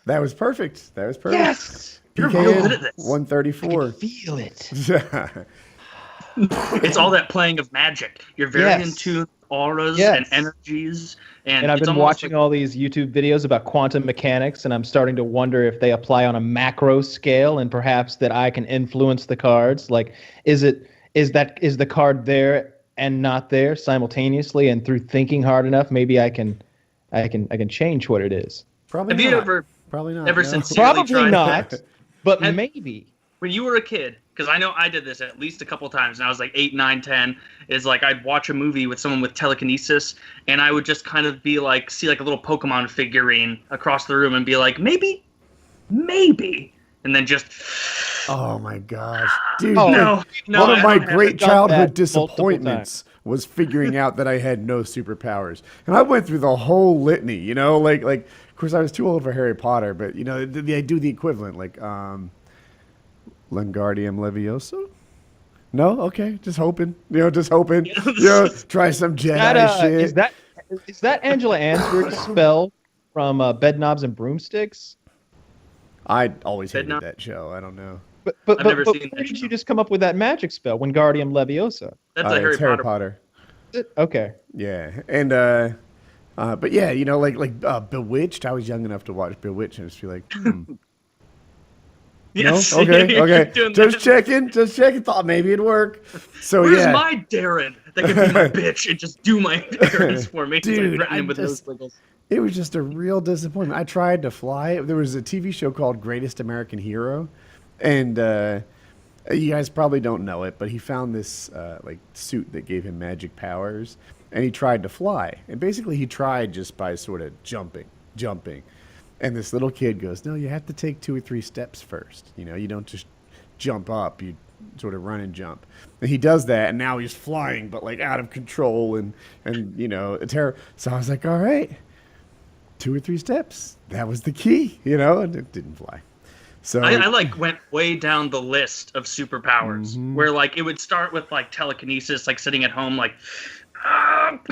That was perfect. That was perfect. Yes. You're real good PKN at this. 134. Feel it. It's all that playing of magic. You're very in Yes. tune with auras Yes. and energies, and And I've it's been almost watching like, all these YouTube videos about quantum mechanics, and I'm starting to wonder if they apply on a macro scale, and perhaps that I can influence the cards. Like, is the card there and not there simultaneously? And through thinking hard enough, maybe I can change what it is. Probably Have not. you ever Probably not. ever no. sincerely Probably tried not, but Have- maybe. when you were a kid? Because I know I did this at least a couple times, and I was like 8, 9, 10. Is like I'd watch a movie with someone with telekinesis, and I would just kind of be like, see like a little Pokemon figurine across the room, and be like, maybe, and then just Oh my gosh, dude! Oh, no. One of I my don't have great it. Done childhood that multiple disappointments was figuring out that I had no superpowers, and I went through the whole litany. You know, like of course I was too old for Harry Potter, but you know they do the equivalent, like Wingardium Leviosa. No, okay, just hoping. You know, just hoping. You know, try some Jedi shit. Is that Angela Ansford's spell from Bedknobs and Broomsticks? I always hated Bedknob? that show. I don't know. But I've never seen where that did show. you just come up with that magic spell, Wingardium Leviosa? That's a Harry It's Harry Potter. Potter. Okay. Yeah, and but yeah, you know, like Bewitched. I was young enough to watch Bewitched and just be like, Yes. no, okay, You're okay, doing just that. checking. Thought maybe it'd work. So Where's yeah, my Darren that can be my bitch and just do my errands for me? Dude, Like, I with just- those wiggles. it was just a real disappointment. I tried to fly. There was a TV show called Greatest American Hero, and you guys probably don't know it, but he found this like suit that gave him magic powers, and he tried to fly. And basically, he tried just by sort of jumping. And this little kid goes, "No, you have to take 2 or 3 steps first. You know, you don't just jump up. You sort of run and jump." And he does that, and now he's flying, but like out of control, and you know, a terror. So I was like, "All right, 2 or 3 steps. That was the key." You know, and it didn't fly. So I like went way down the list of superpowers where like it would start with like telekinesis, like sitting at home, like,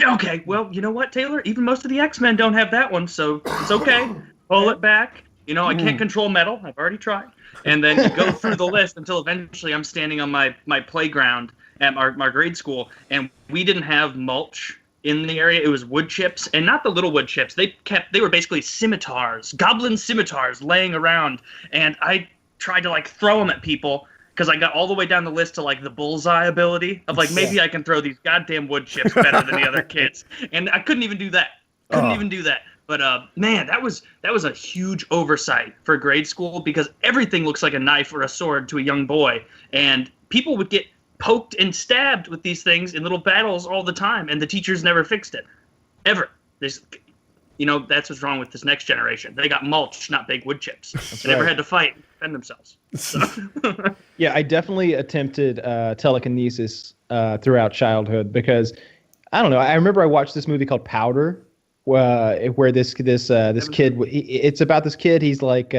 okay, well, you know what, Taylor? Even most of the X-Men don't have that one, so it's okay. Pull it back. You know, I can't control metal. I've already tried. And then you go through the list until eventually I'm standing on my playground at my grade school, and we didn't have mulch in the area. It was wood chips, and not the little wood chips. They were basically scimitars, goblin scimitars laying around, and I tried to like throw them at people because I got all the way down the list to like the bullseye ability of like maybe I can throw these goddamn wood chips better than the other kids, and I couldn't even do that. Couldn't even do that. But man, that was a huge oversight for grade school because everything looks like a knife or a sword to a young boy, and people would get poked and stabbed with these things in little battles all the time, and the teachers never fixed it, ever. There's, you know, that's what's wrong with this next generation. They got mulch, not big wood chips. They never right. had to fight and defend themselves. So, Yeah, I definitely attempted telekinesis throughout childhood because I don't know. I remember I watched this movie called Powder, where this kid. It's about this kid. He's like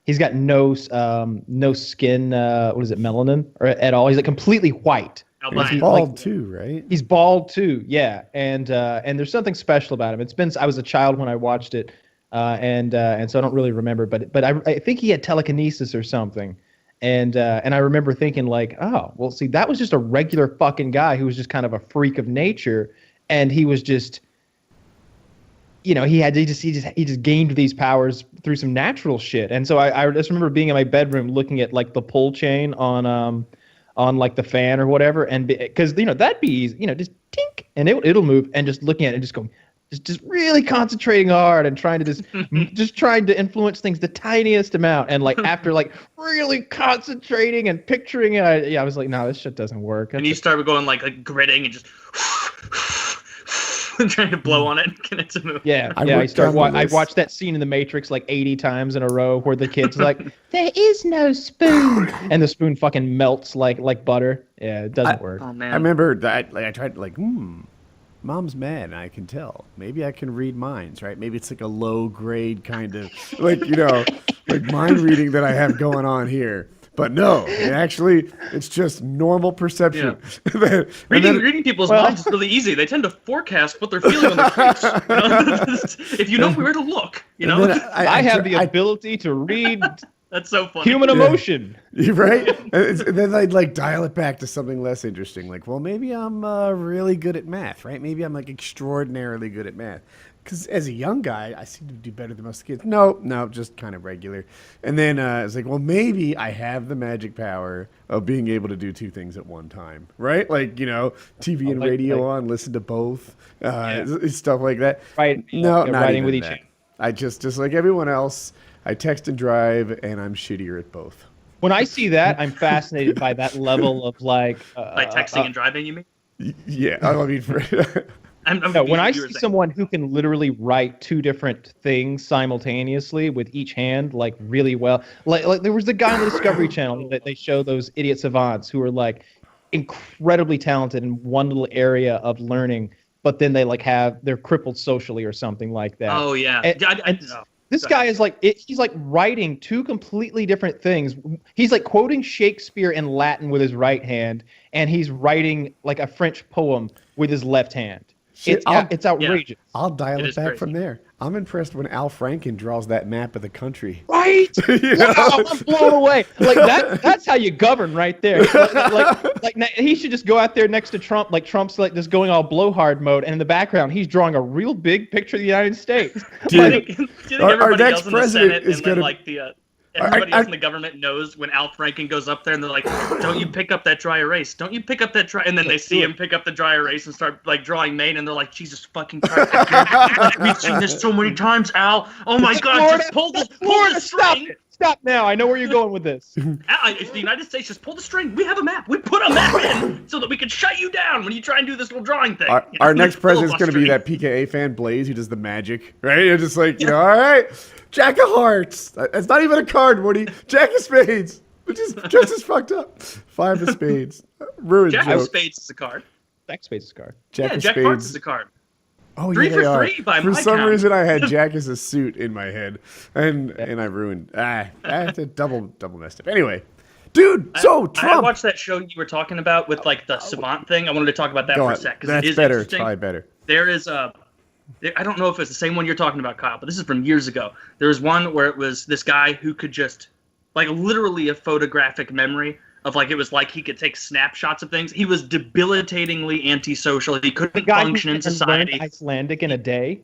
he's got no skin. What is it, melanin or at all? He's like completely white. he's albino. bald too, right? He's bald too. Yeah, and there's something special about him. I was a child when I watched it, and so I don't really remember. But I think he had telekinesis or something. And I remember thinking like, oh, well, see, that was just a regular fucking guy who was just kind of a freak of nature, and he was just, you know, he just gained these powers through some natural shit. And so I just remember being in my bedroom looking at like the pull chain on like the fan or whatever, and because you know that'd be easy, you know, just tink and it'll move, and just looking at it and just going. Just really concentrating hard and trying to just trying to influence things the tiniest amount, and like after like really concentrating and picturing it, I was like, no, this shit doesn't work. And you started going like gritting and just trying to blow on it and get it to move. Yeah, I yeah. wrote down the I list. watched that scene in The Matrix like 80 times in a row, where the kid's like, "There is no spoon," and the spoon fucking melts like butter. Yeah, it doesn't work. Oh man. I remember that. Like I tried like, Mom's mad. I can tell. Maybe I can read minds, right? Maybe it's like a low grade kind of like, you know, like mind reading that I have going on here. But no, it's just normal perception. Reading people's minds is really easy. They tend to forecast what they're feeling on their face. If you know where to look, I have the ability to read that's so funny. human emotion. Right? And then I'd like dial it back to something less interesting. Like, well, maybe I'm really good at math, right? Maybe I'm like extraordinarily good at math. Because as a young guy, I seem to do better than most kids. No, just kind of regular. And then it's like, well, maybe I have the magic power of being able to do two things at one time, right? Like, TV and radio on, listen to both, stuff like that. Right. No, not writing even with each that. hand. I just like everyone else, I text and drive, and I'm shittier at both. When I see that, I'm fascinated by that level of like. By texting and driving, you mean? Yeah, I mean, when I see someone who can literally write two different things simultaneously with each hand, like really well, like there was the guy on the Discovery Channel that they show those idiot savants who are like incredibly talented in one little area of learning, but then they're crippled socially or something like that. Oh yeah. This guy is he's like writing two completely different things. He's like quoting Shakespeare in Latin with his right hand, and he's writing like a French poem with his left hand. Shit, It's outrageous. Yeah. I'll dial it back crazy. from there. I'm impressed when Al Franken draws that map of the country. Right? Wow, I'm blown away. Like that's how you govern right there. Like he should just go out there next to Trump, like Trump's like just going all blowhard mode, and in the background he's drawing a real big picture of the United States. Do you think our everybody next else in the president Senate is and gonna. then like the everybody else in the government knows when Al Franken goes up there and they're like, "Don't you pick up that dry erase? Don't you pick up that dry?" And then they see him pick up the dry erase and start like drawing Maine, and they're like, "Jesus fucking Christ! We've seen this so many times, Al. Oh my God! Florida, just pull the Florida, string." Stop now. I know where you're going with this. If the United States just pull the string, we have a map. We put a map in so that we can shut you down when you try and do this little drawing thing. Our next president's going to be that PKA fan, Blaze, who does the magic, right? You're just like, all right, Jack of Hearts. That's not even a card, Woody. Jack of Spades. Which is just as fucked up. Five of Spades. Ruined Jack joke. of Spades is a card. Jack Spades is a card. Jack of Jack Spades. Hearts is a card. Oh, Three yeah, for they are. three by For my some count. reason, I had Jack as a suit in my head, and I ruined. I had to double messed up. Anyway, dude. So I Trump. watched that show you were talking about with like the savant thing. I wanted to talk about that Go for on. a sec because That's it is better. It's interesting. probably better. There is I don't know if it's the same one you're talking about, Kyle, but this is from years ago. There was one where it was this guy who could just like literally a photographic memory of like it was like he could take snapshots of things. He was debilitatingly antisocial. He couldn't function in society. Icelandic in a day.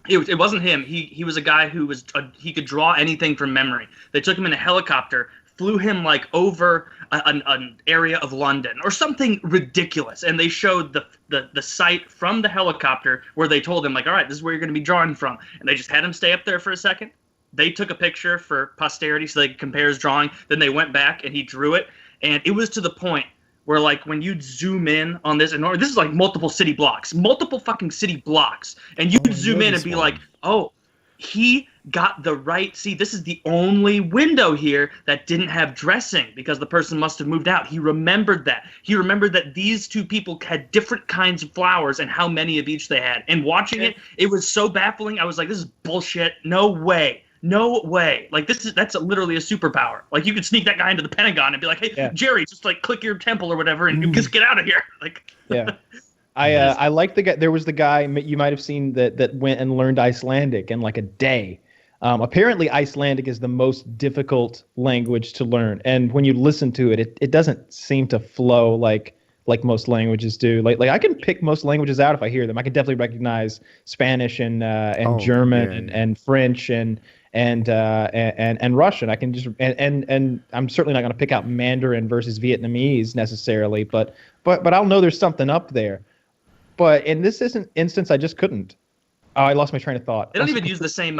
It wasn't him. He was a guy who was he could draw anything from memory. They took him in a helicopter, flew him like over an area of London or something ridiculous, and they showed the site from the helicopter where they told him like, all right, this is where you're going to be drawing from, and they just had him stay up there for a second. They took a picture for posterity so they could compare his drawing. Then they went back and he drew it. And it was to the point where, like, when you'd zoom in on this, and this is like multiple fucking city blocks, and you'd zoom in and be like, oh, he got the right. See, this is the only window here that didn't have dressing because the person must have moved out. He remembered that. He remembered that these two people had different kinds of flowers and how many of each they had. And watching it was so baffling. I was like, this is bullshit. No way. No way. Like that's literally a superpower. Like you could sneak that guy into the Pentagon and be like, hey, Jerry, just like click your temple or whatever and you just get out of here. Like yeah. I like the guy. There was the guy you might have seen that went and learned Icelandic in like a day. Apparently Icelandic is the most difficult language to learn. And when you listen to it, it doesn't seem to flow like most languages do. Like I can pick most languages out if I hear them. I can definitely recognize Spanish and German and French and Russian. I can just and I'm certainly not going to pick out Mandarin versus Vietnamese necessarily, but I'll know there's something up there. But in this instance, I just couldn't. Oh, I lost my train of thought. They don't even use the same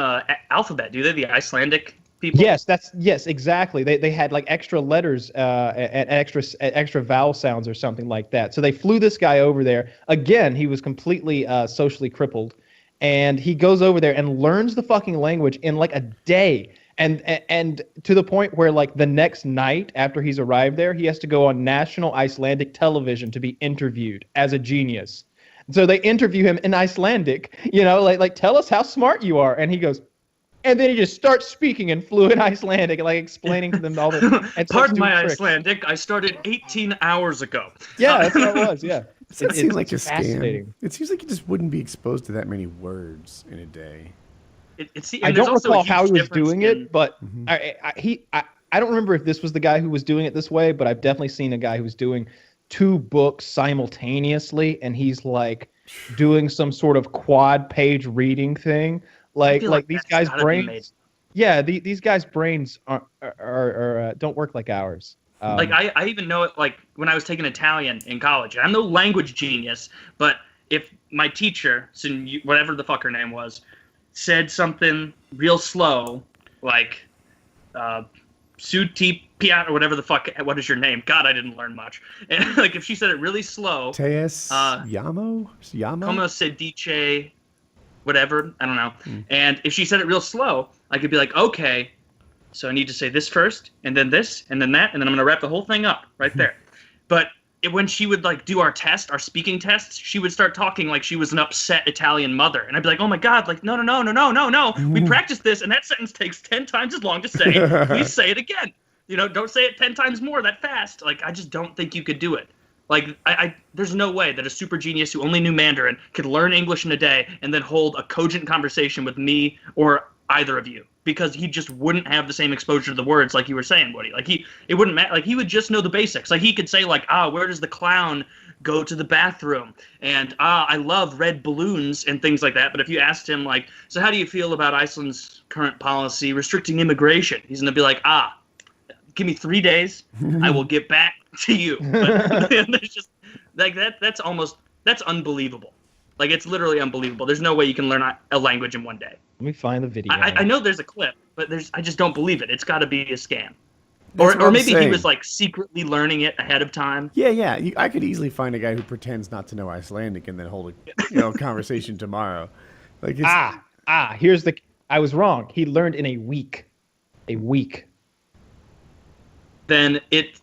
alphabet, do they? The Icelandic people. Yes, exactly. They had like extra letters and extra vowel sounds or something like that. So they flew this guy over there. Again, he was completely socially crippled. And he goes over there and learns the fucking language in like a day. And to the point where like the next night after he's arrived there, he has to go on national Icelandic television to be interviewed as a genius. So they interview him in Icelandic, like tell us how smart you are. And he goes, And then he just starts speaking in fluent Icelandic, like explaining to them all the. And starts Pardon doing my tricks. Icelandic. I started 18 hours ago. Yeah, that's what it was. Yeah. Does that seem like a fascinating. scam? It seems like you just wouldn't be exposed to that many words in a day. I don't recall how he was doing it, but I don't remember if this was the guy who was doing it this way, but I've definitely seen a guy who was doing 2 books simultaneously, and he's like doing some sort of quad page reading thing. Like these guys' brains. Yeah, these guys' brains are don't work like ours. Like I even know it, like when I was taking Italian in college. I'm no language genius, but if my teacher, whatever the fuck her name was, said something real slow, like Suti Piat or whatever the fuck, what is your name? God, I didn't learn much. And like if she said it really slow, Teas Yamo? Como se dice, whatever, I don't know. And if she said it real slow, I could be like, okay, so I need to say this first, and then this, and then that, and then I'm gonna wrap the whole thing up right there. But when she would like do our speaking tests, she would start talking like she was an upset Italian mother, and I'd be like, "Oh my god, like no, we practiced this, and that sentence takes 10 times as long to say. Please say it again. Don't say it 10 times more that fast. Like I just don't think you could do it. Like there's no way that a super genius who only knew Mandarin could learn English in a day and then hold a cogent conversation with me or either of you, because he just wouldn't have the same exposure to the words like you were saying, Woody. Like it wouldn't matter. Like he would just know the basics. Like he could say like, where does the clown go to the bathroom? And I love red balloons and things like that. But if you asked him like, so how do you feel about Iceland's current policy restricting immigration? He's gonna be like, give me 3 days, I will get back to you. But there's just like that's unbelievable. Like it's literally unbelievable. There's no way you can learn a language in one day. Let me find the video. I know there's a clip, but I just don't believe it. It's got to be a scam. Or maybe he was like secretly learning it ahead of time. Yeah. I could easily find a guy who pretends not to know Icelandic and then hold a conversation tomorrow. Like here's I was wrong. He learned in a week. A week. Then it.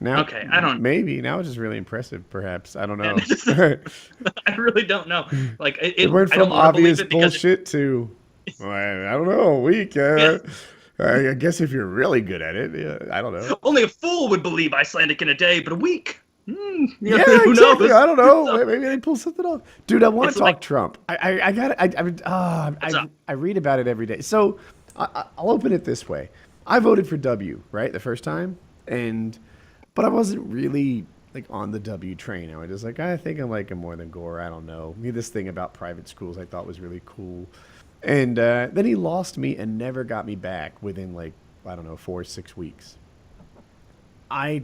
Now, okay, I don't. Maybe now it's just really impressive. Perhaps I don't know. I really don't know. Like it went from obvious bullshit to I don't know, a week. I guess if you're really good at it, I don't know. Only a fool would believe Icelandic in a day, but a week. Who exactly. Knows? I don't know. Maybe they pull something off. Dude, I want to talk Trump. I read about it every day. So I'll open it this way. I voted for W, right, the first time, but I wasn't really like on the W train. I was just like, I think I like him more than Gore. I don't know. This thing about private schools I thought was really cool. And then he lost me and never got me back within 4 or 6 weeks. I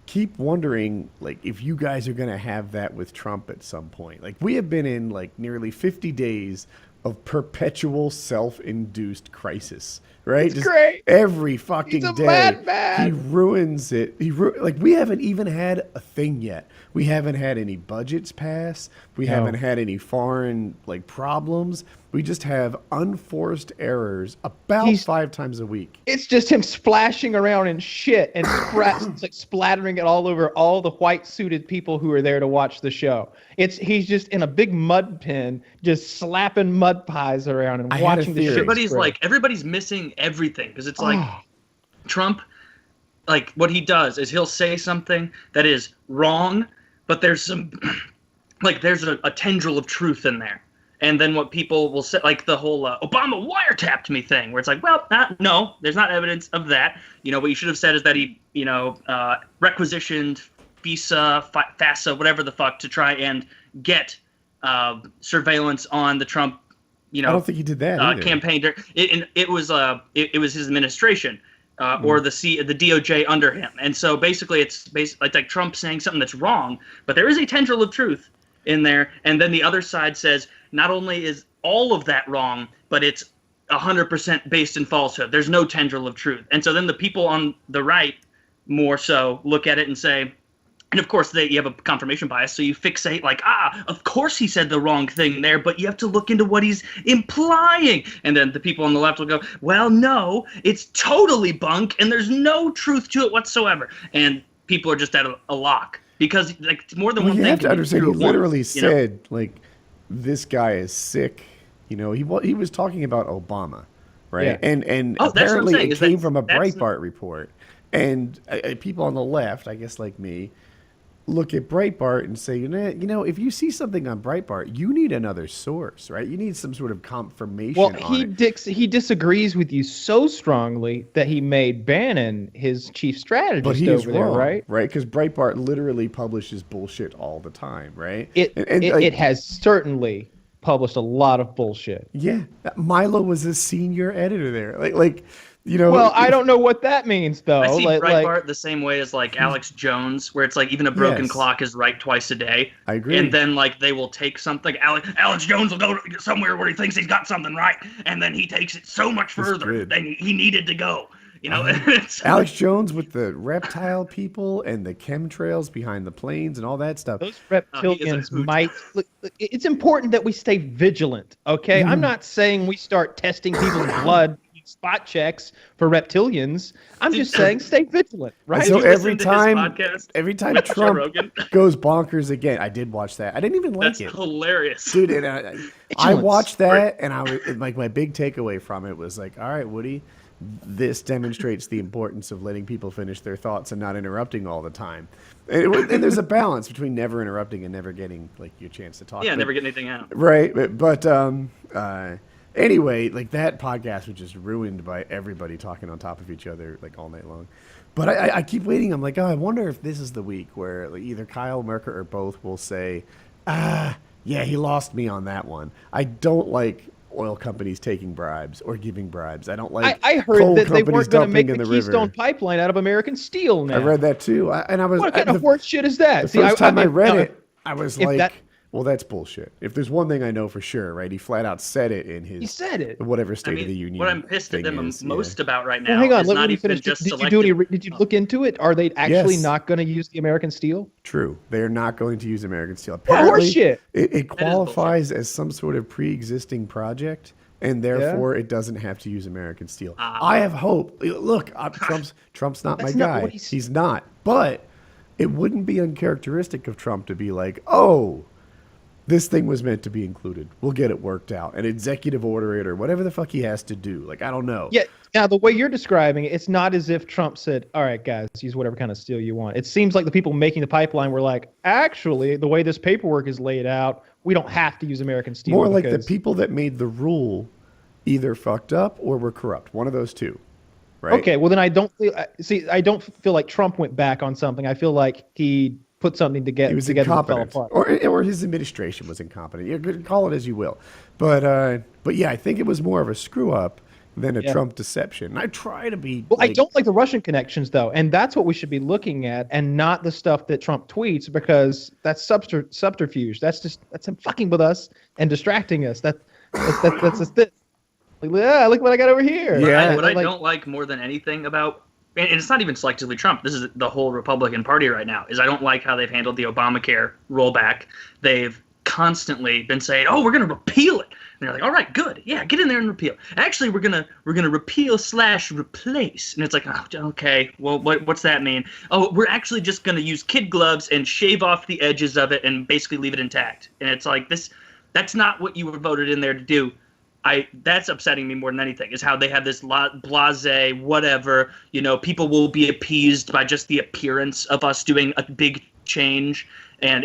keep wondering if you guys are going to have that with Trump at some point. We have been in nearly 50 days of perpetual self-induced crisis, right? It's great. Every fucking day, madman. He ruins it. We haven't even had a thing yet. We haven't had any budgets pass. We haven't had any foreign problems. We just have unforced errors about 5 times a week. It's just him splashing around in shit and splattering it all over all the white suited people who are there to watch the show. He's just in a big mud pen, just slapping mud pies around and watching the shit. Everybody's missing everything because it's Trump. What he does is he'll say something that is wrong, but there's some there's a tendril of truth in there. And then what people will say, the whole Obama wiretapped me thing, where it's no, there's not evidence of that. What you should have said is that he, requisitioned FISA, whatever the fuck, to try and get surveillance on the Trump, I don't think he did that campaign. It was his administration. Or the DOJ under him. And so basically it's like Trump saying something that's wrong, but there is a tendril of truth in there. And then the other side says, not only is all of that wrong, but it's 100% based in falsehood. There's no tendril of truth. And so then the people on the right more so look at it and say, and of course you have a confirmation bias, so you fixate of course he said the wrong thing there, but you have to look into what he's implying. And then the people on the left will go, well, no, it's totally bunk, and there's no truth to it whatsoever. And people are just at a lock because more than one thing. You have to understand, he literally said this guy is sick. He was talking about Obama, right? Yeah. And Oh, that's what I'm apparently saying, it is that- came from a that's- Breitbart report. And people on the left, I guess like me, look at Breitbart and say, if you see something on Breitbart, you need another source, right? You need some sort of confirmation Well, on it. he disagrees with you so strongly that he made Bannon his chief strategist But he is over there, wrong, right? right? Because Breitbart literally publishes bullshit all the time, right? It has certainly published a lot of bullshit. Yeah, Milo was a senior editor there. Well, I don't know what that means though. I see Like- Breitbart the same way as like Alex Jones, where it's like even a broken Yes. clock is right twice a day. I agree. And then like they will take something. Alex Jones will go somewhere where he thinks he's got something right, and then he takes it so much further good. than he needed to go. It's, Alex Jones with the reptile people and the chemtrails behind the planes and all that stuff. those he is reptilians a hoot. might. Look, it's important that we stay vigilant. Okay, I'm not saying we start testing people's blood, spot checks for reptilians. I'm just saying stay vigilant, right? So Did you every listen to his time, podcast every time with Joe Trump Rogan? goes bonkers again, I did watch that. I didn't even like That's it, hilarious. dude. And I Vigilance. watched that, and I was like, my big takeaway from it was like, all right, Woody, this demonstrates the importance of letting people finish their thoughts and not interrupting all the time. And there's a balance between never interrupting and never getting like your chance to talk. Yeah, But- never get anything out. Right, but anyway, like that podcast was just ruined by everybody talking on top of each other like all night long. But I keep waiting. I'm like, oh, I wonder if this is the week where like, either Kyle Merker or both will say, yeah, he lost me on that one. I don't like oil companies taking bribes or giving bribes. I don't like. I heard coal that they companies weren't going to dumping make in the river. Keystone Pipeline out of American steel now. I read that too, and I was What kind the of horse shit is that? the first time I read it, I was if like, that- well, that's bullshit. If there's one thing I know for sure, right? He flat out said it in his He said it. whatever I State of the mean, Union. what I'm pissed at thing them is, most yeah. about right now Well, hang on. is Let not me even finish. just Did you selective. did you look into it? Are they actually Yes. not going to use the American steel? True, they are not going to use American steel. What Apparently, horseshit. it qualifies as some sort of pre-existing project, and therefore it doesn't have to use American steel. I have hope. Look, Trump's not my That's not guy. what He's not. But it wouldn't be uncharacteristic of Trump to be like, oh, this thing was meant to be included. We'll get it worked out. An executive order it or whatever the fuck he has to do. Like, I don't know. Yeah. Now, the way you're describing it, it's not as if Trump said, all right, guys, use whatever kind of steel you want. It seems like the people making the pipeline were like, actually, the way this paperwork is laid out, we don't have to use American steel. More like the because- people that made the rule either fucked up or were corrupt. One of those two. Right? Okay, well, then I don't feel like Trump went back on something. I feel like he put something He together was that fell incompetent, apart. or his administration was incompetent. You could call it as you will, but yeah, I think it was more of a screw up than a Yeah. Trump deception. And I try to be. Well, I like- don't like the Russian connections, though, and that's what we should be looking at, and not the stuff that Trump tweets, because that's subterfuge. That's him fucking with us and distracting us. That's just this. Like, yeah, look what I got over here. Yeah. What I Like- don't like more than anything about, and it's not even selectively Trump, this is the whole Republican Party right now, is I don't like how they've handled the Obamacare rollback. They've constantly been saying, oh, we're going to repeal it. And they're like, all right, good. Yeah, get in there and repeal. Actually, we're gonna repeal/replace. And it's like, oh, okay, well, what's that mean? Oh, we're actually just going to use kid gloves and shave off the edges of it and basically leave it intact. And it's like, that's not what you were voted in there to do. That's upsetting me more than anything, is how they have this blase whatever, people will be appeased by just the appearance of us doing a big change. And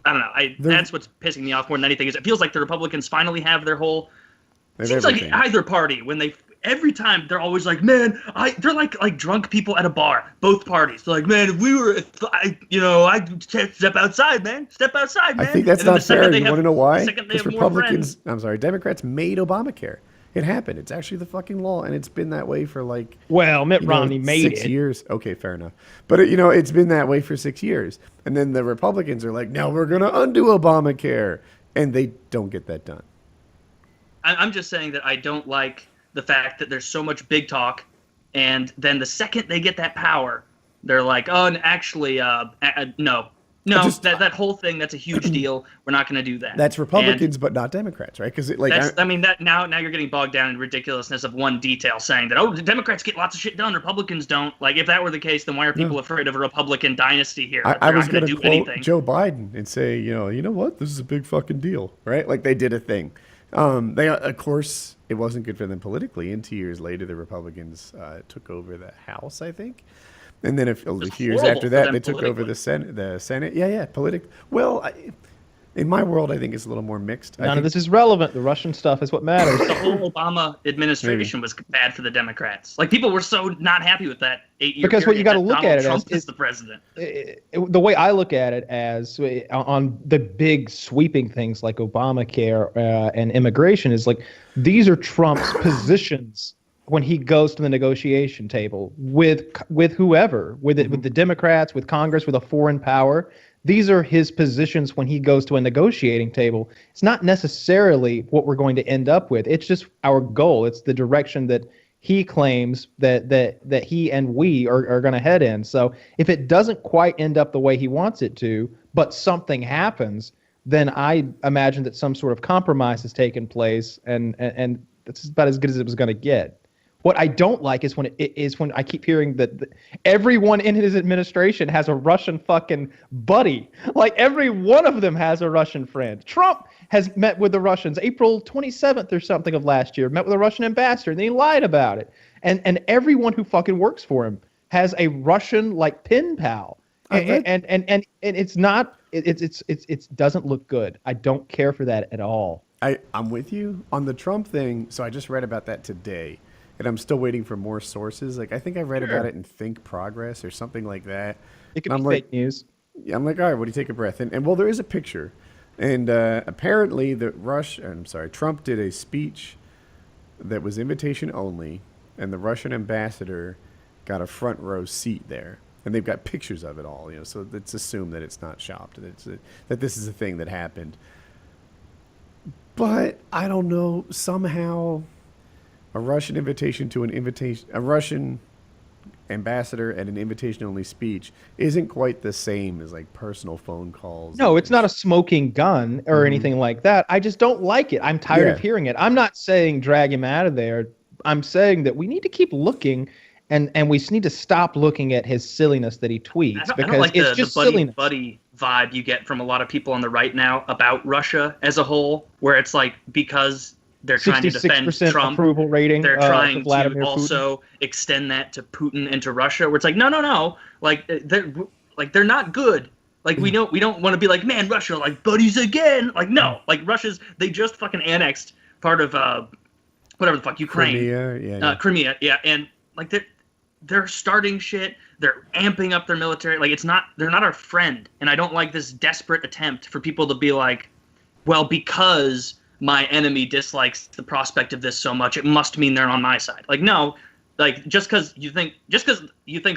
I don't know. That's what's pissing me off more than anything, is it feels like the Republicans finally have their whole. They have Seems everything. like either party, every time they're always like, man, they're like drunk people at a bar. Both parties, they're like, man, I'd step outside, man. Step outside, man. I think that's And then not the second fair. they You have- want to know why? the second they Because have more Republicans, friends- Democrats made Obamacare. It happened. It's actually the fucking law, and it's been that way for like Well, Mitt Romney made 6 it. years. Okay, fair enough. But it's been that way for 6 years, and then the Republicans are like, "No, we're going to undo Obamacare," and they don't get that done. I'm just saying that I don't like the fact that there's so much big talk, and then the second they get that power, they're like, oh, and actually, no. That whole thing, that's a huge deal. We're not going to do that. That's Republicans, but not Democrats, right? Because Now you're getting bogged down in ridiculousness of one detail, saying that, oh, the Democrats get lots of shit done, Republicans don't. Like, if that were the case, then why are people afraid of a Republican dynasty here? I They're was not going going to do quote anything. Joe Biden and say, you know what? This is a big fucking deal, right? Like they did a thing. They, of course, it wasn't good for them politically. And 2 years later, the Republicans took over the House, I think. And then a few years horrible after for that, them they took over the Senate. Yeah. Well, in my world, I think it's a little more mixed. None of this is relevant. The Russian stuff is what matters. The whole Obama administration was bad for the Democrats. Like, people were so not happy with that 8-year Because what you got to that look Donald at it Trump as is the president. The way I look at it as on the big sweeping things like Obamacare and immigration is like these are Trump's positions when he goes to the negotiation table with whoever, with the Democrats, with Congress, with a foreign power. These are his positions when he goes to a negotiating table. It's not necessarily what we're going to end up with. It's just our goal. It's the direction that he claims that he and we are going to head in. So if it doesn't quite end up the way he wants it to, but something happens, then I imagine that some sort of compromise has taken place, and that's about as good as it was going to get. What I don't like is when I keep hearing that everyone in his administration has a Russian fucking buddy. Like every one of them has a Russian friend. Trump has met with the Russians April 27th or something of last year, met with a Russian ambassador, and then he lied about it. And everyone who fucking works for him has a Russian like pen pal. And it's not it doesn't look good. I don't care for that at all. I'm with you on the Trump thing. So I just read about that today. And I'm still waiting for more sources. Like I think I read about it in Think Progress or something like that. It could be fake news. Yeah, I'm like, all right, what do you take a breath? And well, there is a picture, and apparently Trump did a speech that was invitation only, and the Russian ambassador got a front row seat there, and they've got pictures of it all. So let's assume that it's not shopped, that this is a thing that happened. But I don't know, somehow. A Russian ambassador at an invitation-only speech isn't quite the same as like personal phone calls. No, it's not a smoking gun or anything like that. I just don't like it. I'm tired of hearing it. I'm not saying drag him out of there. I'm saying that we need to keep looking, and we just need to stop looking at his silliness that he tweets I don't like it's just the silliness. buddy vibe you get from a lot of people on the right now about Russia as a whole, where it's like because they're trying to defend Trump. Approval rating. They're trying Vladimir to also Putin. extend that to Putin and to Russia, where it's like, no, like they're not good. Like we don't want to be like, man, Russia, like buddies again. Like no, like they just fucking annexed part of whatever the fuck Ukraine, Crimea, and like they're starting shit. They're amping up their military. Like they're not our friend, and I don't like this desperate attempt for people to be like, well, because my enemy dislikes the prospect of this so much, it must mean they're on my side. Like, no, like just because you think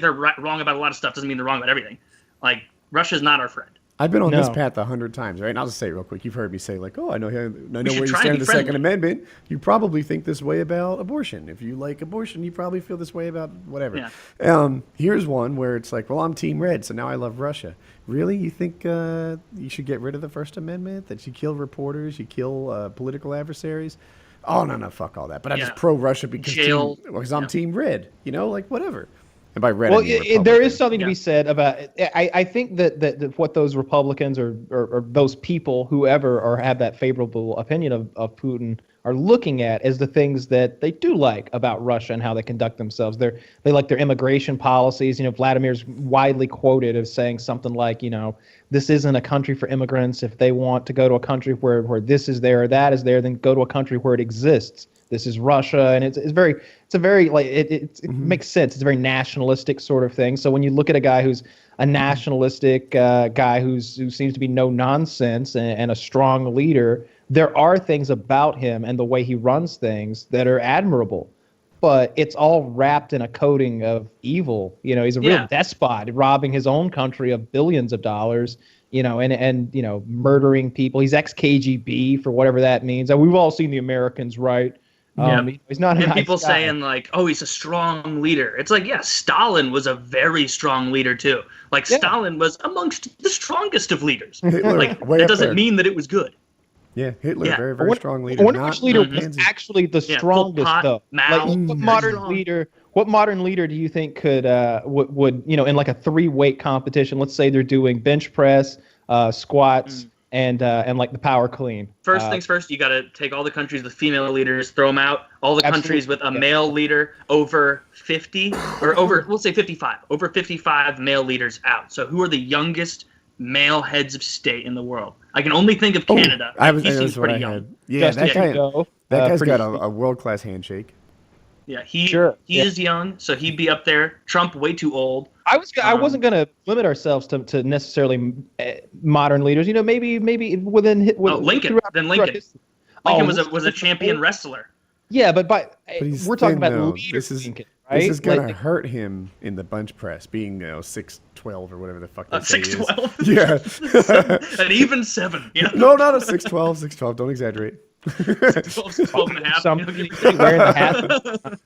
they're wrong about a lot of stuff doesn't mean they're wrong about everything. Like, Russia's not our friend. I've been on this path 100 times, right? And I'll just say it real quick. You've heard me say like, oh, I know where you stand on the Second Amendment. You probably think this way about abortion. If you like abortion, you probably feel this way about whatever. Yeah. Here's one where it's like, well, I'm Team Red, so now I love Russia. Really? You think you should get rid of the First Amendment? That you kill reporters, you kill political adversaries? Oh, no, fuck all that. But I just pro-Russia because I'm Team Red. Like whatever. And by red, there is something to be said about it. I think that what those Republicans or those people, whoever, have that favorable opinion of Putin are looking at is the things that they do like about Russia and how they conduct themselves. They like their immigration policies. Vladimir's widely quoted as saying something like, this isn't a country for immigrants. If they want to go to a country where this is there or that is there, then go to a country where it exists. This is Russia, and it makes sense. It's a very nationalistic sort of thing. So when you look at a guy who's a nationalistic guy who seems to be no nonsense and a strong leader, there are things about him and the way he runs things that are admirable. But it's all wrapped in a coating of evil. He's a real despot, robbing his own country of billions of dollars. And murdering people. He's ex-KGB for whatever that means. And we've all seen The Americans, right? He's not. And people saying like, "Oh, he's a strong leader." It's like, yeah, Stalin was a very strong leader too. Like Stalin was amongst the strongest of leaders. Like that doesn't mean that it was good. Yeah, Hitler, very, very strong leader. Which leader was actually the strongest though? Mao, What modern leader do you think could would in like a 3-weight competition? Let's say they're doing bench press, squats, and like the power clean. First things first, you got to take all the countries with female leaders, throw them out. All the countries with a male leader over 50, or over, we'll say 55, over 55 male leaders out. So who are the youngest male heads of state in the world? I can only think of Canada. He seems pretty young. Yeah, Justin that guy's pretty- got a world-class handshake. Yeah, he Yeah. is young, so he'd be up there. Trump, way too old. I wasn't going to limit ourselves to necessarily modern leaders. You know, maybe within Lincoln. throughout- Then Lincoln. throughout Lincoln was a champion wrestler. Yeah, but he's we're talking thin, about though. leaders. This is Lincoln, right? This is gonna Like, hurt him in the bench press, being 6'12" or whatever the fuck they say he is. 6'12". Yeah. An even 7. You know? No, not a 6'12". 6'12". Don't exaggerate. 12 and a half. Something wearing the hat.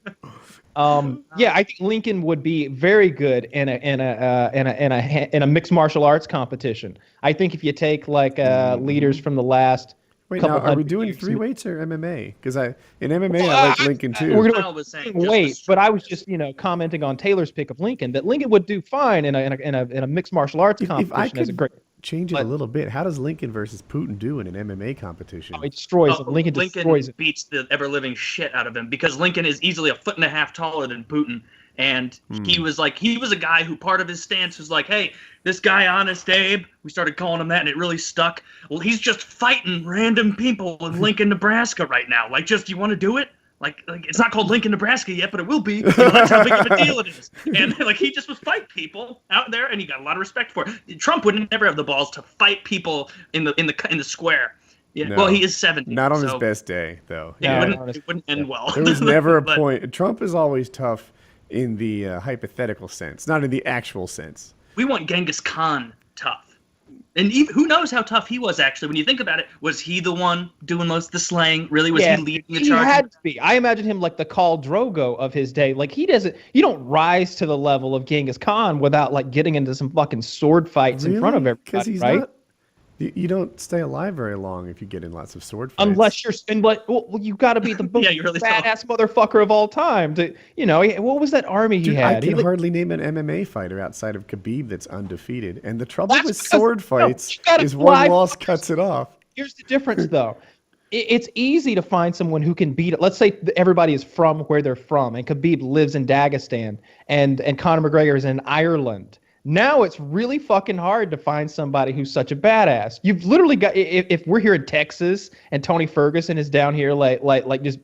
Yeah, I think Lincoln would be very good in a mixed martial arts competition. I think if you take like leaders from the last. Wait, couple now are we hundred doing years, free weights or MMA? Because in MMA I like Lincoln too. We're Kyle gonna was saying just wait, the but I was just commenting on Taylor's pick of Lincoln that Lincoln would do fine in a mixed martial arts If competition I as a could great. change it but- a little bit, how does Lincoln versus Putin do in an MMA competition? He destroys it. Lincoln destroys it. beats the ever living shit out of him because Lincoln is easily 1.5 feet taller than Putin, and he was a guy who part of his stance was like, hey, this guy Honest Abe, we started calling him that, and it really stuck. Well, he's just fighting random people in Lincoln, Nebraska right now. Like, just you want to do it? Like it's not called Lincoln, Nebraska yet, but it will be. You know, that's how big of a deal it is. And like he just was fight people out there, and he got a lot of respect for it. Trump would never have the balls to fight people in the square. Yeah. No. Well, he is 70. Not on so his best day, though. It wouldn't end well. There was never a But point. Trump is always tough in the hypothetical sense, not in the actual sense. we want Genghis Khan tough. And who knows how tough he was, actually. When you think about it, was he the one doing most of the slaying? Really, was he leading the charge? He had to be. I imagine him like the Khal Drogo of his day. Like you don't rise to the level of Genghis Khan without like getting into some fucking sword fights in front of everybody, he's right? not. You don't stay alive very long if you get in lots of sword fights. Unless you got to be the most you really badass motherfucker of all time. What was that army he Dude, had? I can hardly name an MMA fighter outside of Khabib that's undefeated. And the trouble with sword fights is one loss cuts it off. Here's the difference, though. It's easy to find someone who can beat it. Let's say everybody is from where they're from, and Khabib lives in Dagestan, and Conor McGregor is in Ireland. Now it's really fucking hard to find somebody who's such a badass. You've literally got, if we're here in Texas and Tony Ferguson is down here like just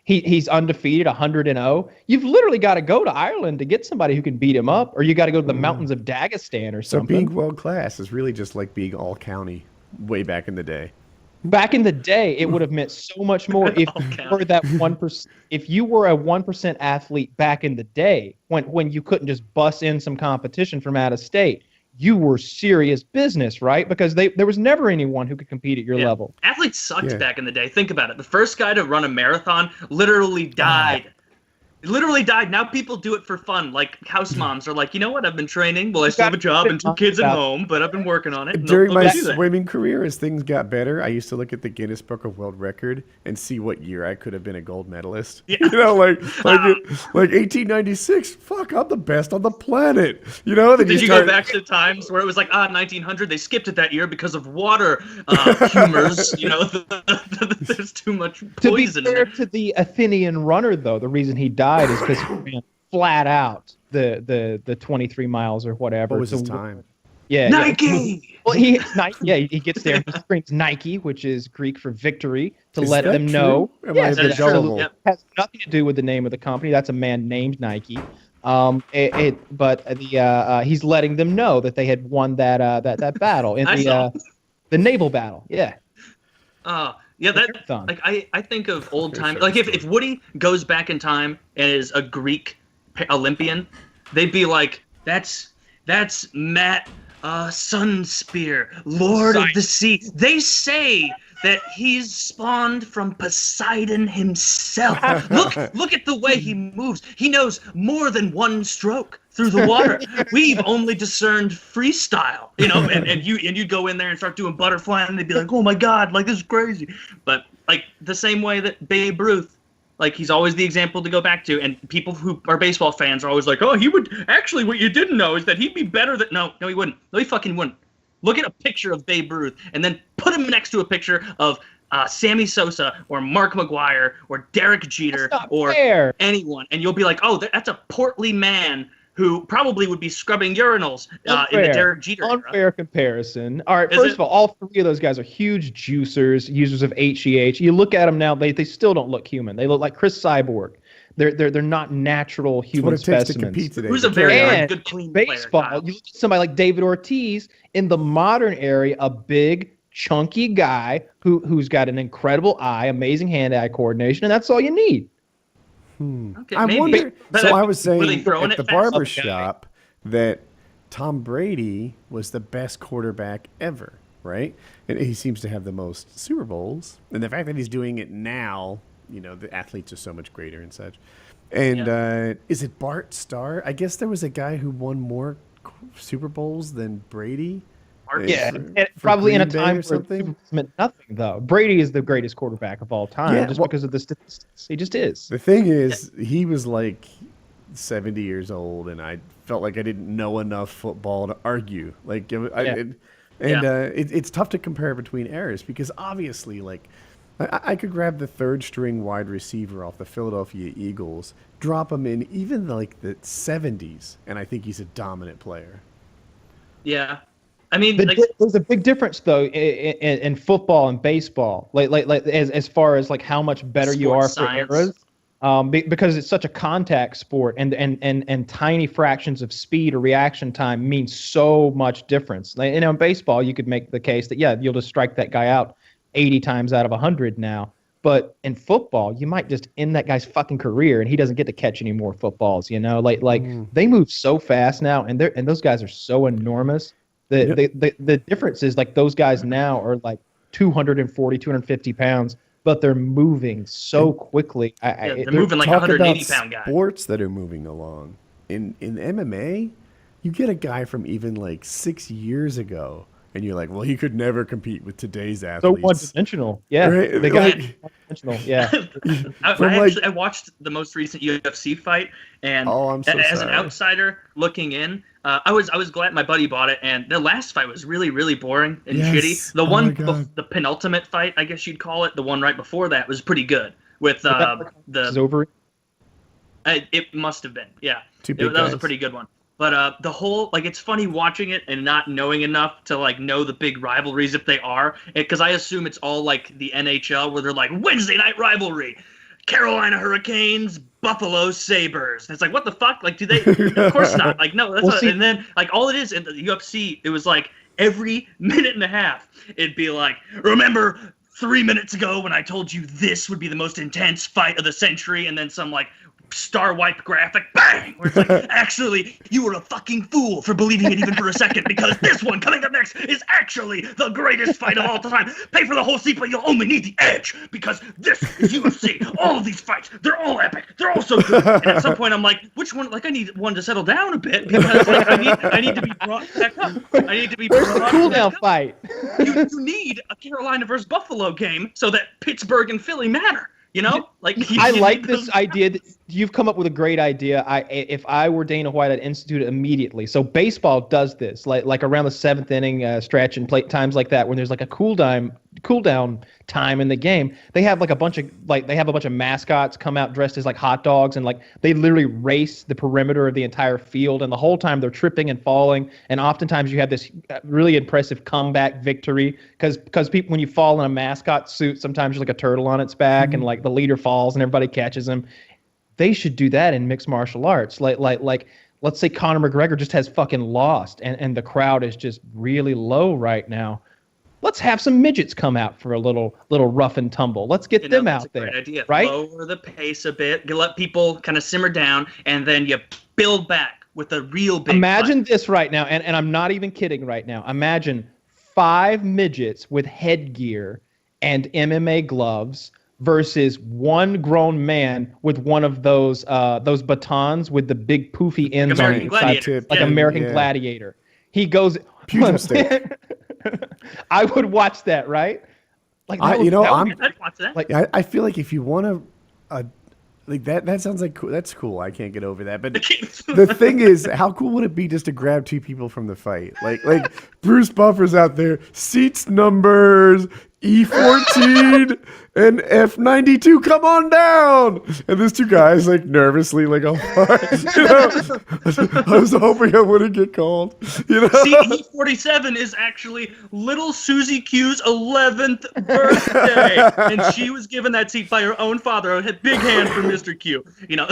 he's undefeated 100-0. You've literally got to go to Ireland to get somebody who can beat him up, or you got to go to the mountains of Dagestan or So something. being world class is really just like being all county way back in the day. Back in the day, it would have meant so much more if you were that 1%. If you were a 1% athlete back in the day, when you couldn't just bust in some competition from out of state, you were serious business, right? Because there was never anyone who could compete at your level. Athletes sucked back in the day. Think about it. The first guy to run a marathon literally died. Literally died. Now people do it for fun. Like house moms are like, you know what? I've been training. Well, I still have a job and 2 kids at home, but I've been working on it. During my do that. swimming career, as things got better, I used to look at the Guinness Book of World Record and see what year I could have been a gold medalist. Yeah. You know, like 1896. Fuck, I'm the best on the planet. You know, then Did you go back to times where it was like 1900? They skipped it that year because of water humors. You know, there's too much To be poison in fair there. to the Athenian runner, though, the reason he died is because he ran flat out the 23 miles or whatever. What was his So- time? Yeah, Nike! Well, he gets there and he screams Nike, which is Greek for victory, to Is let that them know. true? Am Yes, I that is true. gullible? Yep. has nothing to do with the name of the company. That's a man named Nike. He's letting them know that they had won that battle in I saw. the naval battle. Yeah. Yeah, Marathon. like I think of old time. Sure. Like if Woody goes back in time and is a Greek Olympian, they'd be like, that's Matt Sunspear, Lord of the Sea. They say that he's spawned from Poseidon himself. Look at the way he moves. He knows more than one stroke through the water. We've only discerned freestyle, you know, and you'd go in there and start doing butterfly, and they'd be like, oh my God, like this is crazy. But like the same way that Babe Ruth, like he's always the example to go back to, and people who are baseball fans are always like, oh, he would actually. What you didn't know is that he'd be better than. No, he wouldn't. No, he fucking wouldn't. Look at a picture of Babe Ruth and then put him next to a picture of Sammy Sosa or Mark McGwire or Derek Jeter or anyone, and you'll be like, oh, that's a portly man who probably would be scrubbing urinals in the Derek Jeter era. Unfair comparison. All right, first of all three of those guys are huge juicers, users of HGH. You look at them now; they still don't look human. They look like Chris Cyborg. They're not natural human specimens. Who's a very good clean baseball, player. You look at somebody like David Ortiz in the modern era, a big, chunky guy who's got an incredible eye, amazing hand-eye coordination, and that's all you need. Okay, I maybe. wonder. But So I was saying they throwing at the it fast? barber shop that Tom Brady was the best quarterback ever, right? And he seems to have the most Super Bowls, and the fact that he's doing it now, the athletes are so much greater and such. And is it Bart Starr? I guess there was a guy who won more Super Bowls than Brady. Yeah, for probably in a Green Bay time or where something. it meant nothing, though. Brady is the greatest quarterback of all time, because of the statistics. He just is. The thing is, he was like 70 years old, and I felt like I didn't know enough football to argue. It's tough to compare between eras because obviously, I could grab the third string wide receiver off the Philadelphia Eagles, drop him in even like the 70s, and I think he's a dominant player. Yeah. I mean, there's a big difference though in football and baseball, as far as how much better you are for eras, because it's such a contact sport, and tiny fractions of speed or reaction time mean so much difference. In baseball, you could make the case that you'll just strike that guy out 80 times out of 100 now. But in football, you might just end that guy's fucking career, and he doesn't get to catch any more footballs. They move so fast now, and those guys are so enormous. The difference is those guys now are 240, 250 pounds, but they're moving so quickly. They're moving like a 180-pound guy. Sports that are moving along. In MMA, you get a guy from even 6 years ago, and you're like, well, he could never compete with today's athletes. So one-dimensional. Yeah. Right? The guy one-dimensional. Yeah. I watched the most recent UFC fight, and I'm so as sorry. an outsider looking in, I was glad my buddy bought it, and the last fight was really, really boring and shitty. The the penultimate fight, I guess you'd call it, the one right before that was pretty good with Is over. It must have been, yeah. That was a pretty good one. But the whole, it's funny watching it and not knowing enough to, know the big rivalries if they are. Because I assume it's all, the NHL where they're Wednesday night rivalry. Carolina Hurricanes, Buffalo Sabres. And it's what the fuck? Do they? Of course not. No, that's not. And then, all it is in the UFC, it was, every minute and a half, it'd be remember 3 minutes ago when I told you this would be the most intense fight of the century, and then some, star wipe graphic, bang, where it's actually, you were a fucking fool for believing it even for a second, because this one coming up next is actually the greatest fight of all time. Pay for the whole seat, but you'll only need the edge, because this is UFC. All of these fights, they're all epic. They're all so good. And at some point, I'm which one? I need one to settle down a bit, because I need to be brought back up. I need to be brought Where's the cool down fight? You need a Carolina versus Buffalo game so that Pittsburgh and Philly matter. I like this idea that you've come up with a great idea. If I were Dana White, I'd institute it immediately. So baseball does this, like around the seventh inning stretch and play times like that, when there's a cool down time in the game. They have a bunch of mascots come out dressed as hot dogs, and they literally race the perimeter of the entire field, and the whole time they're tripping and falling. And oftentimes you have this really impressive comeback victory because people, when you fall in a mascot suit, sometimes there's a turtle on its back, and the leader falls and everybody catches him. They should do that in mixed martial arts. Let's say Conor McGregor just has fucking lost, and the crowd is just really low right now. Let's have some midgets come out for a little rough and tumble. Let's get them out there. Great idea. Right? Lower the pace a bit. You let people kind of simmer down, and then you build back with a real big Imagine fight. this right now, and I'm not even kidding right now. Imagine 5 midgets with headgear and MMA gloves versus one grown man with one of those batons with the big poofy ends on American it, Gladiator. like American Gladiator. He goes. Pugilism stick. I would watch that, right? I'd watch that. I feel like if you want a like that sounds like cool. That's cool. I can't get over that. But the thing is, how cool would it be just to grab two people from the fight? Like Bruce Buffer's out there, seats numbers E14 and F92, come on down. And there's two guys like nervously like, oh, you know, I was hoping I wouldn't get called. You know, See, E47 is actually little Susie Q's 11th birthday, and she was given that seat by her own father. A big hand for Mr. Q. You know,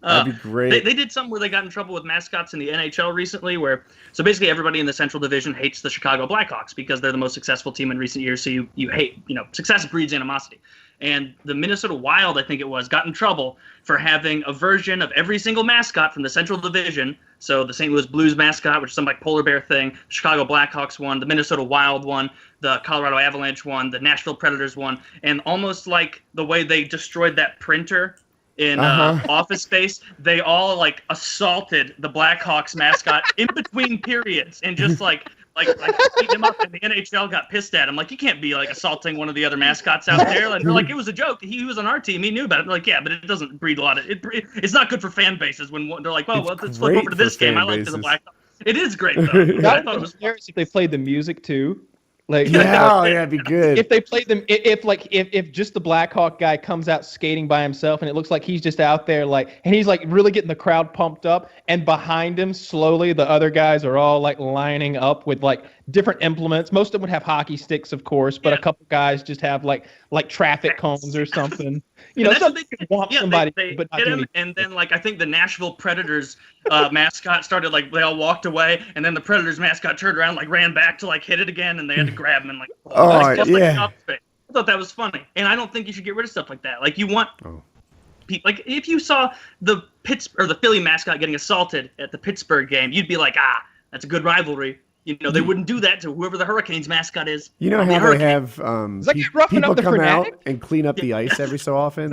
that'd be great. They did something where they got in trouble with mascots in the NHL recently, where so basically everybody in the Central Division hates the Chicago Blackhawks because they're the most successful team in recent years. So you hate, you know, success breeds animosity. And the Minnesota Wild, I think it was, got in trouble for having a version of every single mascot from the Central Division. So the St. Louis Blues mascot, which is some like polar bear thing, Chicago Blackhawks one, the Minnesota Wild one, the Colorado Avalanche one, the Nashville Predators one, and almost like the way they destroyed that printer in Office Space, they all like assaulted the Blackhawks mascot in between periods and just like beat him up, and the NHL got pissed at him. Like, you can't be like assaulting one of the other mascots out there. And they're like, it was a joke. He was on our team. He knew about it. They're like, yeah, but it doesn't breed a lot of it's not good for fan bases when they're like, well, let's flip over to this game. I like the Blackhawks. It is great though. I thought it was hilarious if they played the music too. Like, yeah, it'd be good. If they played them, if just the Blackhawk guy comes out skating by himself and it looks like he's just out there like, and he's like really getting the crowd pumped up, and behind him slowly the other guys are all like lining up with like different implements. Most of them would have hockey sticks, of course, but a couple guys just have like traffic cones or something. You know, something to whomp somebody, they but not hit do him, anything. and then like I think the Nashville Predators mascot started like they all walked away, and then the Predators mascot turned around, like ran back to like hit it again, and they had to grab him and like. Yeah. I thought that was funny, and I don't think you should get rid of stuff like that. Like you want. Like if you saw the Philly mascot getting assaulted at the Pittsburgh game, you'd be like, that's a good rivalry. You know, they wouldn't do that to whoever the Hurricanes mascot is. You know how they have people come out and clean up the ice every so often?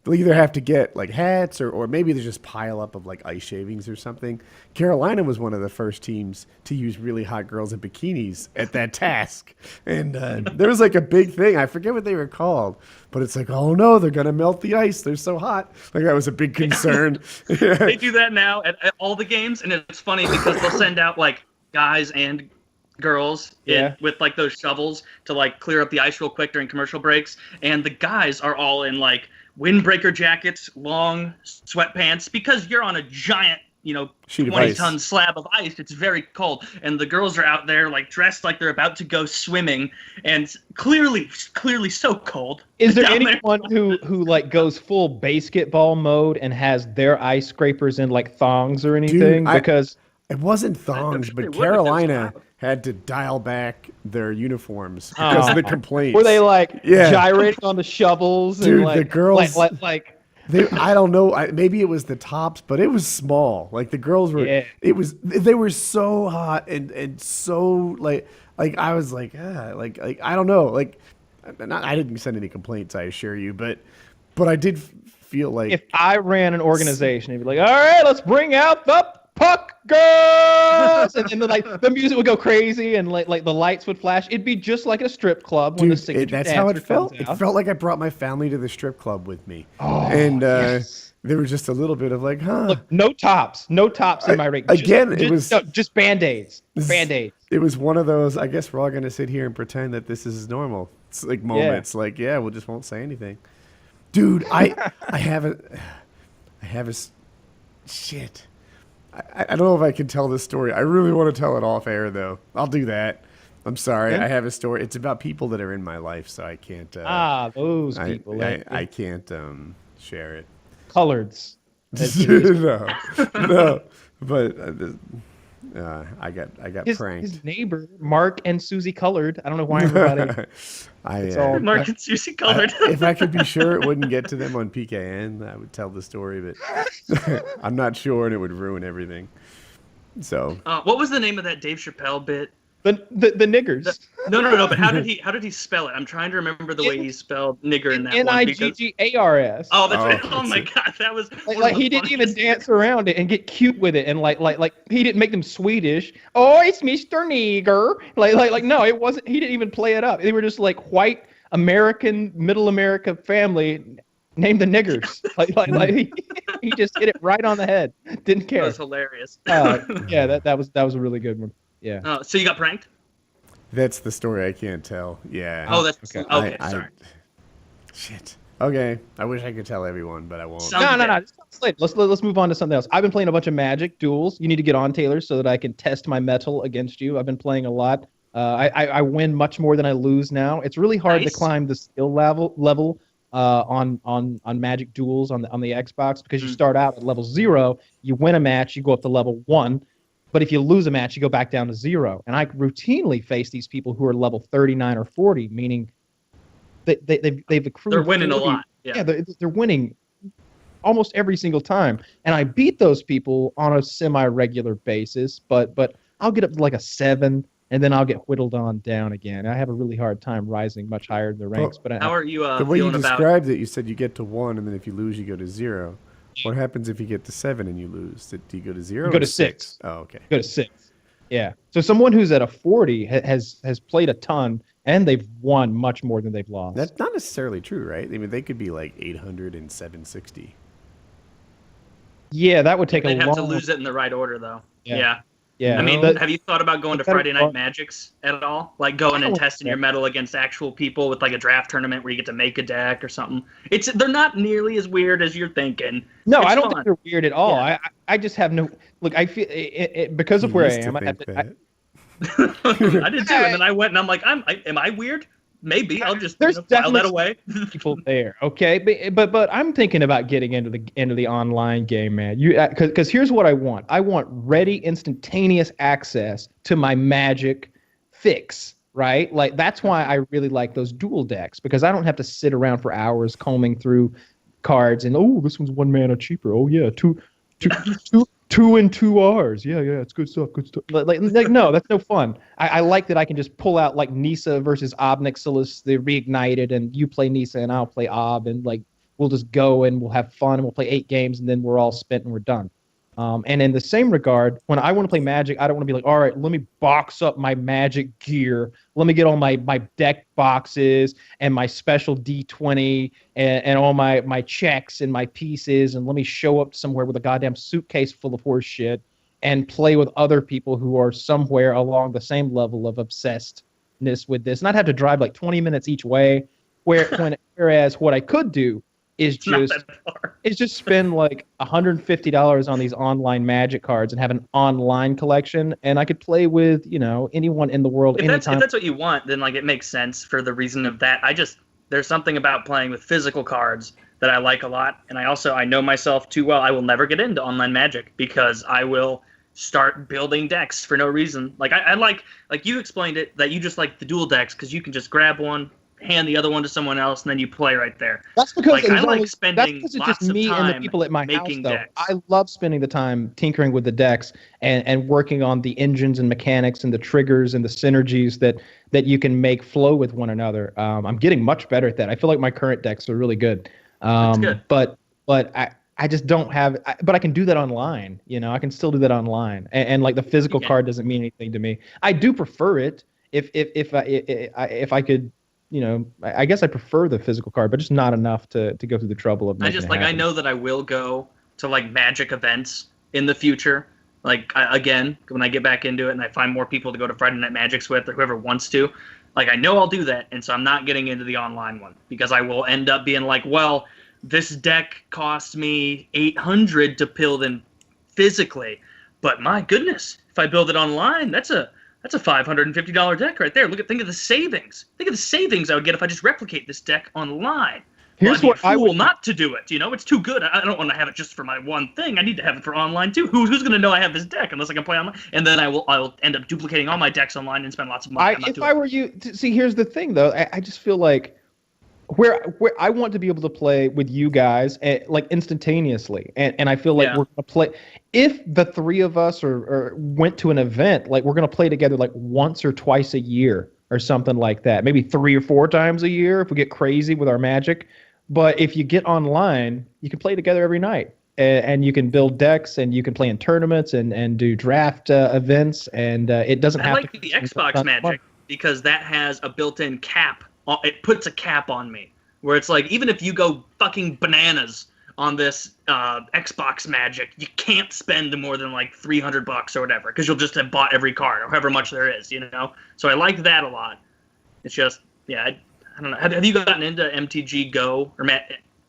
They'll either have to get like hats or maybe they just pile up of like ice shavings or something. Carolina was one of the first teams to use really hot girls in bikinis at that task. And there was like a big thing. I forget what they were called, but it's like, oh no, they're going to melt the ice. They're so hot. Like that was a big concern. They do that now at all the games. And it's funny because they'll send out like guys and girls with like those shovels to like clear up the ice real quick during commercial breaks. And the guys are all in like windbreaker jackets, long sweatpants, because you're on a giant, 20-ton slab of ice. It's very cold. And the girls are out there like dressed like they're about to go swimming and clearly so cold. Is there anyone who like goes full basketball mode and has their ice scrapers in like thongs or anything? Dude, because it wasn't thongs, but Carolina had to dial back their uniforms because of the complaints. Were they like gyrating on the shovels? Dude, and like, the girls I don't know. Maybe it was the tops, but it was small. Like the girls were. Yeah. They were so hot and so like I was like I don't know. Like I didn't send any complaints, I assure you, but I did feel like if I ran an organization, it'd be like, all right, let's bring out the puck girls, and then the music would go crazy, and like the lights would flash. It'd be just like a strip club when the signature that's how it felt. It felt like I brought my family to the strip club with me, there was just a little bit of like, Look, no tops in my rig. Just Band-Aids. Band-Aids. It was one of those. I guess we're all gonna sit here and pretend that this is normal. It's like moments, like we just won't say anything, dude. I have a shit. I don't know if I can tell this story. I really want to tell it off air, though. I'll do that. I'm sorry. I have a story. It's about people that are in my life, so I can't. Those people. I can't share it. Coloreds. No. But I got pranked. His neighbor, Mark and Susie Colored. I don't know why everybody. Mark and Susie Colored. If I could be sure it wouldn't get to them on PKN, I would tell the story, but I'm not sure, and it would ruin everything. So. What was the name of that Dave Chappelle bit? The niggers. No. But how did he spell it? I'm trying to remember the way he spelled nigger in that one. Niggars. Oh, that's right. Oh my God, that was like he didn't even dance around it and get cute with it, and like he didn't make them Swedish. Oh, it's Mr. Nigger. Like no, it wasn't. He didn't even play it up. They were just like white American, middle America family name the niggers. He just hit it right on the head. Didn't That care. was hilarious. Yeah, that was a really good one. Yeah. So you got pranked? That's the story I can't tell. Yeah. Oh, that's okay. okay. I- Sorry. Shit. Okay. I wish I could tell everyone, but I won't. Some- No. Let's move on to something else. I've been playing a bunch of Magic duels. You need to get on, Taylor, so that I can test my mettle against you. I've been playing a lot. I win much more than I lose now. It's really hard Nice. to climb the skill level on Magic duels on the Xbox, because you start out at level 0, you win a match, you go up to level 1, but if you lose a match, you go back down to 0. And I routinely face these people who are level 39 or 40, meaning they've accrued. They're winning 40. a lot. Yeah. They're winning almost every single time, and I beat those people on a semi-regular basis. But I'll get up to like a 7, and then I'll get whittled on down again. I have a really hard time rising much higher in the ranks. But How are you The way you feeling about? described it, you said you get to 1, and then if you lose, you go to 0. What happens if you get to 7 and you lose? Do you go to 0? You go or to 6. Oh, okay. go to 6. Yeah. So someone who's at a 40 has played a ton, and they've won much more than they've lost. That's not necessarily true, right? I mean, they could be like 800 and 760. Yeah, that would take They'd a have long. to lose it in the right order, though. Yeah. Yeah. Yeah. I mean, the- have you thought about going to better Friday part- Night Magics at all? Like going and Oh, testing yeah. your metal against actual people with like a draft tournament where you get to make a deck or something. They're not nearly as weird as you're thinking. No, It's I don't fun. think they're weird at all. Yeah. I just have no look. I feel because of You where I used to am. I have think to, that. I did too, and then I went and I'm like, am I weird? Maybe I'll just There's file that definitely- away. people there, okay, but I'm thinking about getting into the online game, man. Because here's what I want. I want ready, instantaneous access to my Magic fix, right? Like that's why I really like those dual decks, because I don't have to sit around for hours combing through cards and this one's 1 mana cheaper. Oh yeah, two and 2 R's. Yeah, it's good stuff. Like no, that's no fun. I like that I can just pull out like Nisa versus Ob Nixilis, the reignited, and you play Nisa and I'll play Ob, and like we'll just go and we'll have fun and we'll play 8 games and then we're all spent and we're done. And in the same regard, when I want to play Magic, I don't want to be like, all right, let me box up my Magic gear. Let me get all my deck boxes and my special D20 and all my checks and my pieces, and let me show up somewhere with a goddamn suitcase full of horse shit and play with other people who are somewhere along the same level of obsessedness with this. And I'd have to drive like 20 minutes each way, whereas what I could do is It's not just that far. is just spend like $150 on these online Magic cards and have an online collection, and I could play with anyone in the world If anytime. that's what you want, then like it makes sense for the reason of that. There's something about playing with physical cards that I like a lot, and I know myself too well. I will never get into online Magic because I will start building decks for no reason. Like I like you explained it, that you just like the dual decks because you can just grab one, hand the other one to someone else, and then you play right there. That's because Like, I there's like only- spending that's because it's lots just of me and the time people at my house, making though. decks. I love spending the time tinkering with the decks and working on the engines and mechanics and the triggers and the synergies that you can make flow with one another. I'm getting much better at that. I feel like my current decks are really good. good. But I just don't have. But I can do that online. I can still do that online, and like the physical Yeah. card doesn't mean anything to me. I do prefer it if I could. I guess I prefer the physical card, but just not enough to go through the trouble of. I making just it like I happen. know that I will go to like Magic events in the future. Like again, when I get back into it and I find more people to go to Friday Night Magics with, or whoever wants to, like I know I'll do that, and so I'm not getting into the online one because I will end up being like, well, this deck cost me $800 to build in physically, but my goodness, if I build it online, that's a $550 deck right there. Think of the savings. Think of the savings I would get if I just replicate this deck online. Here's Well, what I'd I be a fool would. not to do it. It's too good. I don't want to have it just for my one thing. I need to have it for online too. Who's going to know I have this deck unless I can play online? And then I will end up duplicating all my decks online and spend lots of money. I'm not If doing I were you, see, here's the thing though. I just feel like where I want to be able to play with you guys like instantaneously, and I feel like Yeah. we're gonna play. If the three of us or went to an event, like we're gonna play together like once or twice a year or something like that. Maybe 3 or 4 times a year if we get crazy with our Magic. But if you get online, you can play together every night. And you can build decks, and you can play in tournaments and do draft events, and it doesn't I have like to. the Xbox Magic because that has a built-in cap. It puts a cap on me. where it's like, even if you go fucking bananas on this Xbox Magic, you can't spend more than like $300 or whatever, because you'll just have bought every card or however much there is, you know? So I like that a lot. It's just, yeah, I don't know. Have you gotten into MTG Go or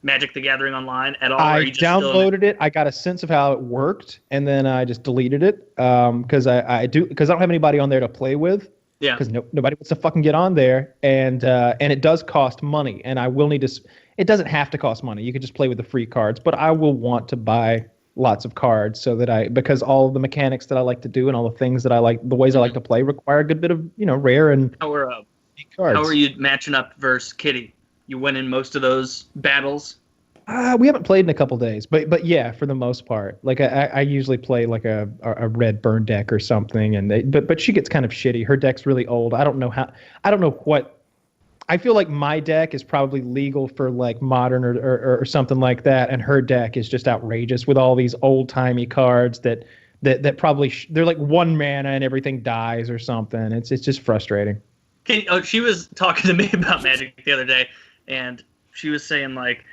Magic the Gathering Online at all? Or I are you just still downloaded it. I got a sense of how it worked, and then I just deleted it because I don't have anybody on there to play with. Yeah. Because nobody wants to fucking get on there, and it does cost money, and I will need to. It doesn't have to cost money. You can just play with the free cards, but I will want to buy lots of cards so that because all of the mechanics that I like to do and all the things that I like, the ways I like to play, require a good bit of rare and unique cards. How are you matching up versus Kitty? You winning most of those battles? We haven't played in a couple days, but yeah, for the most part, like I usually play like a red burn deck or something, and but she gets kind of shitty. Her deck's really old. I don't know what. I feel like my deck is probably legal for like modern or something like that, and her deck is just outrageous with all these old timey cards that probably they're like 1 mana and everything dies or something. It's just frustrating. She was talking to me about Magic the other day, and she was saying like,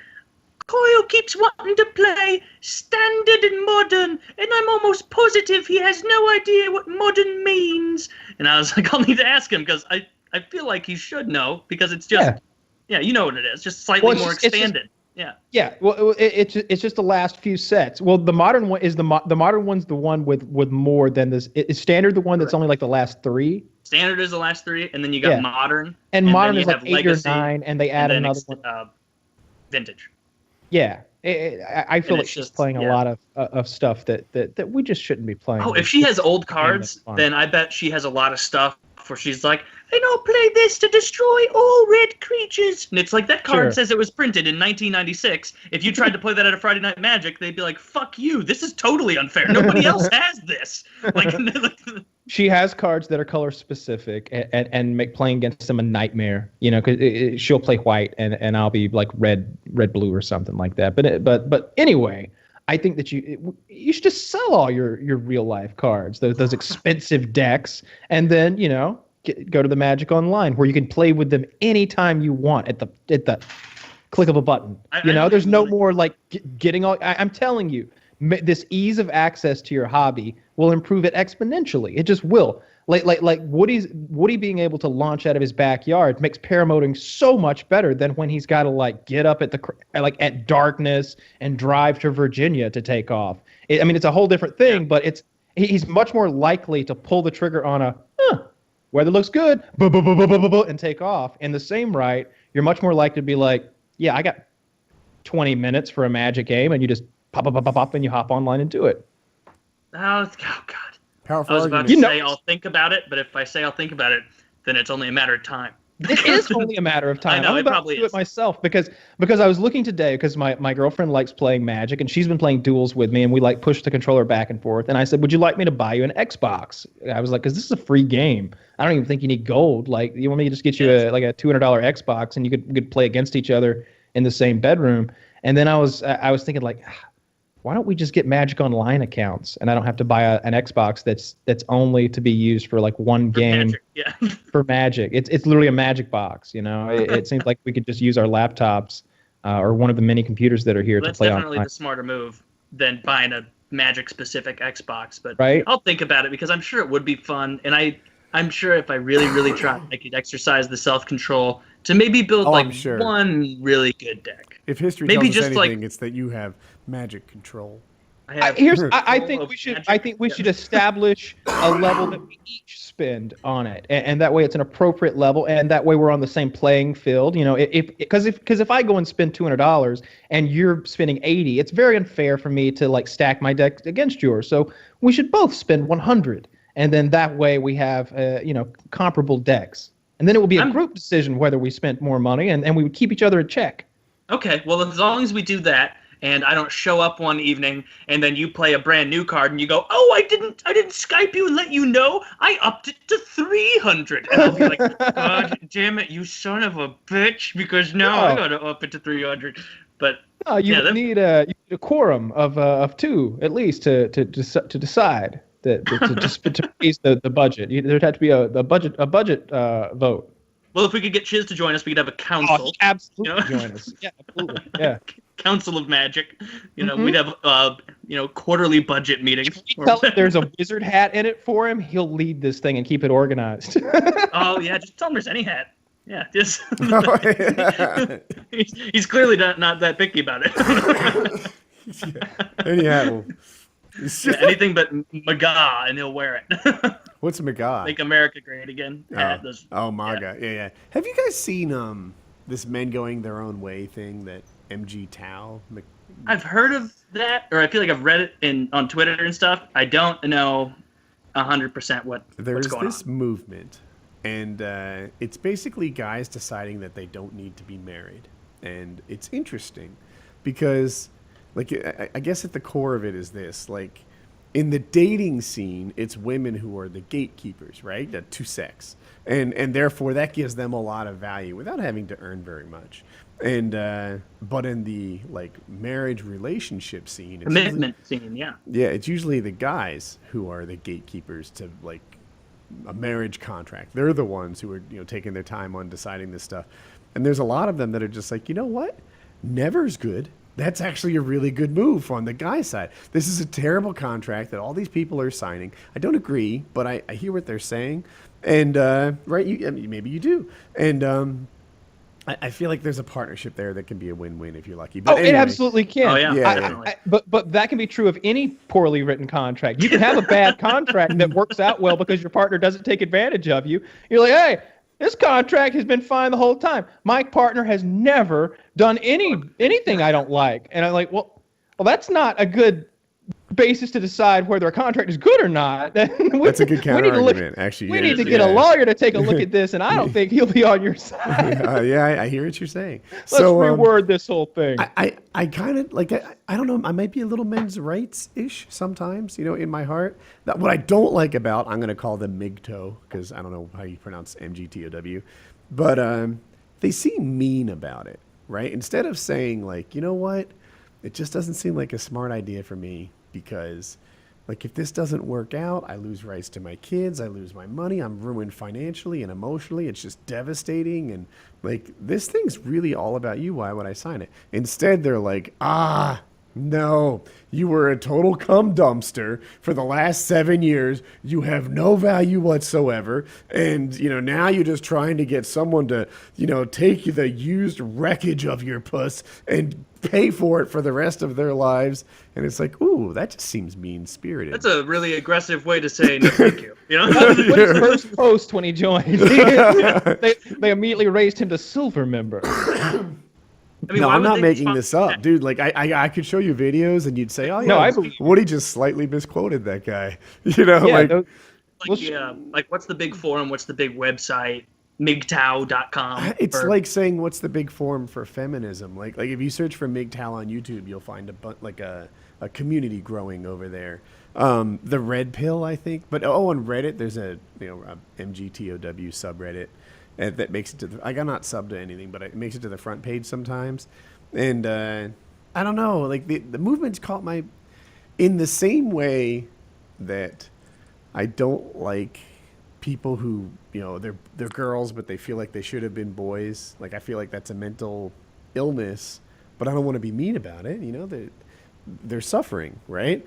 Coyle keeps wanting to play standard and modern, and I'm almost positive he has no idea what modern means. And I was like, I'll need to ask him, because I feel like he should know, because it's just, yeah, you know what it is, just slightly more expanded. Yeah. Well, it's just the last few sets. Well, the modern one is the modern one's the one with more than this. Is standard the one that's only like the last 3? Standard is the last 3, and then you got modern. And modern is like 8 Legacy, or 9, and they add another one. Vintage. Yeah, I feel like she's playing a lot of stuff that we just shouldn't be playing. Oh, if she has old cards, then I bet she has a lot of stuff where she's like, and I'll play this to destroy all red creatures. And it's like, that card says it was printed in 1996. If you tried to play that at a Friday Night Magic, they'd be like, fuck you. This is totally unfair. Nobody else has this. Like, she has cards that are color specific and make playing against them a nightmare. You know, because she'll play white and I'll be like red blue or something like that. But anyway, I think that you should just sell all your real life cards, those expensive decks, and then go to the Magic Online where you can play with them anytime you want at the click of a button. There's no more like getting all. I'm telling you, this ease of access to your hobby will improve it exponentially. It just will. Like Woody being able to launch out of his backyard makes paramoting so much better than when he's got to like get up at darkness and drive to Virginia to take off. It's a whole different thing, but he's much more likely to pull the trigger on a weather looks good, and take off. In the same right, you're much more likely to be like, yeah, I got 20 minutes for a Magic game, and you just pop, and you hop online and do it. Oh God. Powerful I was about argument. to say I'll think about it, but if I say I'll think about it, then it's only a matter of time. It is only a matter of time. I know, I'm it about probably to do is. it myself because I was looking today because my girlfriend likes playing Magic and she's been playing duels with me and we like push the controller back and forth. And I said, would you like me to buy you an Xbox? I was like, because this is a free game. I don't even think you need gold. Like, you want me to just get you a $200 Xbox and you could play against each other in the same bedroom. And then I was thinking like, why don't we just get Magic Online accounts and I don't have to buy an Xbox that's only to be used for like one game for Magic. It's literally a Magic box, It seems like we could just use our laptops or one of the many computers that are here to play online. That's definitely the smarter move than buying a Magic specific Xbox. But right? I'll think about it because I'm sure it would be fun, and I'm sure if I really, really tried, I could exercise the self-control to maybe build one really good deck. If history maybe tells us just anything, it's that you have magic control. I think we should establish a level that we each spend on it, and that way it's an appropriate level, and that way we're on the same playing field. Because if I go and spend $200 and you're spending $80, it's very unfair for me to like stack my deck against yours. So we should both spend $100, and then that way we have comparable decks, and then it will be a group decision whether we spent more money, and we would keep each other in check. Okay, well, as long as we do that, and I don't show up one evening, and then you play a brand new card, and you go, "Oh, I didn't Skype you and let you know. I upped it to 300," and I'll be like, "God damn it, you son of a bitch!" Because now I gotta up it to 300. But you need a quorum of 2 at least to decide to raise the budget. There'd have to be a budget vote. Well, if we could get Chiz to join us, we could have a council. Oh, absolutely You know? join us. Yeah, absolutely. Yeah. Council of Magic. We'd have quarterly budget meetings. Tell him there's a wizard hat in it for him. He'll lead this thing and keep it organized. Oh yeah, just tell him there's any hat. Yeah, just Oh, yeah. he's clearly not that picky about it. Anyhow, Yeah, anything but MAGA, and he'll wear it. what's McGaw? Make America great again. Hat, those- MAGA. Yeah. Have you guys seen this men going their own way thing that MG Tao? I've heard of that, or I feel like I've read it on Twitter and stuff. I don't know 100% what's There's going this on. movement, and it's basically guys deciding that they don't need to be married, and it's interesting because, like, I guess at the core of it is this, like, in the dating scene, it's women who are the gatekeepers, right? To sex, and therefore that gives them a lot of value without having to earn very much. And but in the like marriage relationship scene, it's Commitment scene, yeah. it's usually the guys who are the gatekeepers to like a marriage contract. They're the ones who are taking their time on deciding this stuff. And there's a lot of them that are just like, you know what? Never's good. That's actually a really good move on the guy side. This is a terrible contract that all these people are signing. I don't agree, but I hear what they're saying. And right, maybe you do. And I feel like there's a partnership there that can be a win-win if you're lucky. But It absolutely can. Oh, yeah. Yeah. But that can be true of any poorly written contract. You can have a bad contract that works out well because your partner doesn't take advantage of you. You're like, hey, this contract has been fine the whole time. My partner has never done anything I don't like. And I'm like, well, that's not a good basis to decide whether a contract is good or not. That's a good counter argument, actually. We need to get a lawyer to take a look at this, and I don't think he'll be on your side. I hear what you're saying. Let's reword this whole thing. I kind of like, I don't know, I might be a little men's rights-ish sometimes, in my heart. What I don't like about, I'm going to call them MGTOW, because I don't know how you pronounce MGTOW, but they seem mean about it, right? Instead of saying, like, you know what, it just doesn't seem like a smart idea for me, because like if this doesn't work out, I lose rights to my kids, I lose my money, I'm ruined financially and emotionally. It's just devastating, and like this thing's really all about you. Why would I sign it? Instead, they're like, no, you were a total cum dumpster for the last 7 years. You have no value whatsoever. And, now you're just trying to get someone to, take the used wreckage of your puss and pay for it for the rest of their lives. And it's like, ooh, that just seems mean-spirited. That's a really aggressive way to say no thank you. That was his first post when he joined. They immediately raised him to silver member. I mean, No, why I'm would not they making respond this to up, that? dude. Like, I could show you videos, and you'd say, "Oh yeah, No, I believe Woody just slightly misquoted that guy." Yeah, like Like what's the big forum? What's the big website? MGTOW.com. it's like saying, "What's the big forum for feminism?" Like if you search for MGTOW on YouTube, you'll find a community growing over there. The Red Pill, I think, but on Reddit, there's a MGTOW subreddit. That makes it to I got not subbed to anything, but it makes it to the front page sometimes. And I don't know, like the movement's caught my, in the same way that I don't like people who, they're girls, but they feel like they should have been boys. Like, I feel like that's a mental illness, but I don't want to be mean about it. They're suffering, right?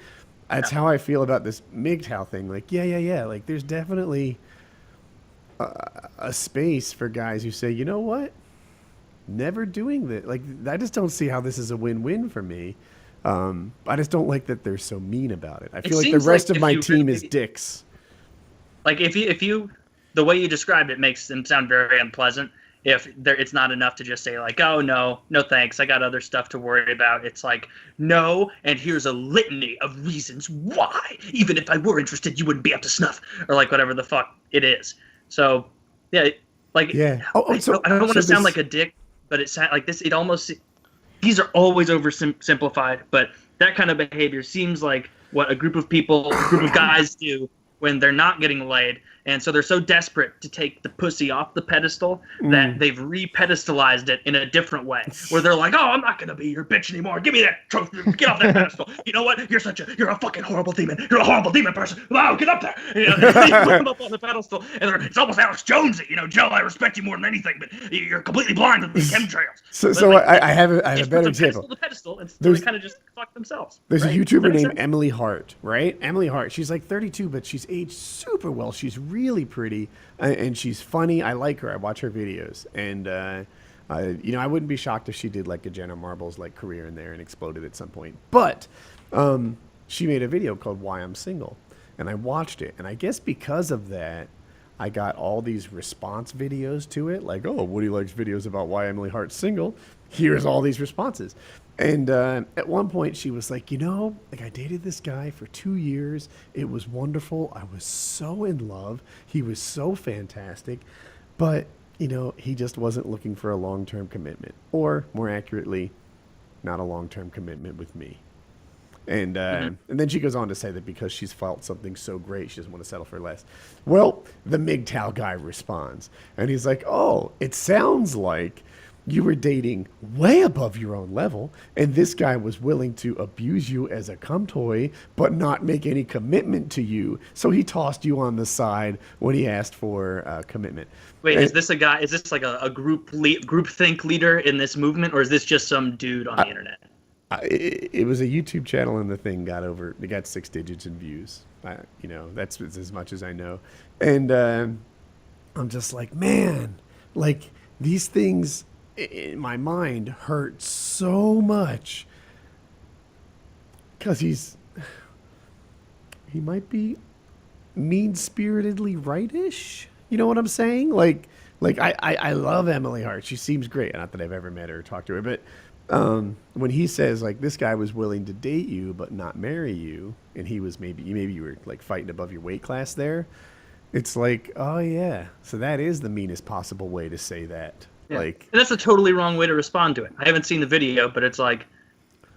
That's how I feel about this MGTOW thing. Like, yeah. Like, there's definitely a space for guys who say, you know what, never doing that. Like, I just don't see how this is a win-win for me. I just don't like that they're so mean about it. I feel like the rest of my team is dicks. Like if you the way you described it makes them sound very unpleasant. If it's not enough to just say like, oh no thanks, I got other stuff to worry about. It's like, no, and here's a litany of reasons why. Even if I were interested, you wouldn't be up to snuff, or like whatever the fuck it is. So, yeah, like, yeah. I don't want to sound like a dick, but it sounds like this. It almost, these are always oversimplified, but that kind of behavior seems like what a group of people, a group of guys do when they're not getting laid, And so they're so desperate to take the pussy off the pedestal that they've re-pedestalized it in a different way. Where they're like, "Oh, I'm not gonna be your bitch anymore. Give me that trophy. Get off that pedestal. You know what? You're a fucking horrible demon. You're a horrible demon person. Wow, get up there." You know, you put them up on the pedestal, and it's almost Alex Jonesy. You know, Joe, I respect you more than anything, but you're completely blind with the chemtrails. So Like, I have a better example. The pedestal, and so they kind of just fuck themselves. There's right? a YouTuber Does that make named sense? Emily Hart, right? Emily Hart. She's like 32, but she's aged super well. She's really pretty, and she's funny. I like her. I watch her videos, and you know, I wouldn't be shocked if she did like a Jenna Marbles like career in there and exploded at some point. But she made a video called "Why I'm Single," and I watched it, and I guess because of that, I got all these response videos to it, like, "Oh, Woody likes videos about why Emily Hart's single. Here's all these responses." And at one point, she was like, "You know, like I dated this guy for 2 years. It was wonderful. I was so in love. He was so fantastic, but you know, he just wasn't looking for a long-term commitment, or more accurately, not a long-term commitment with me." And then she goes on to say that because she's felt something so great, she doesn't want to settle for less. Well, the MGTOW guy responds, and he's like, "Oh, it sounds like you were dating way above your own level, and this guy was willing to abuse you as a cum toy, but not make any commitment to you. So he tossed you on the side when he asked for commitment." Wait, And- is this a guy? Is this like a group think leader in this movement, or is this just some dude on the internet? It was a YouTube channel, and the thing it got 6 digits in views. You know, that's as much as I know. And I'm just like, man, like these things in my mind hurt so much because he might be mean-spiritedly rightish. You know what I'm saying? Like I love Emily Hart. She seems great. Not that I've ever met her or talked to her, but when he says like this guy was willing to date you but not marry you, and he was maybe you were like fighting above your weight class there, it's like, oh yeah, so that is the meanest possible way to say that. Yeah. Like, and that's a totally wrong way to respond to it. I haven't seen the video, but it's like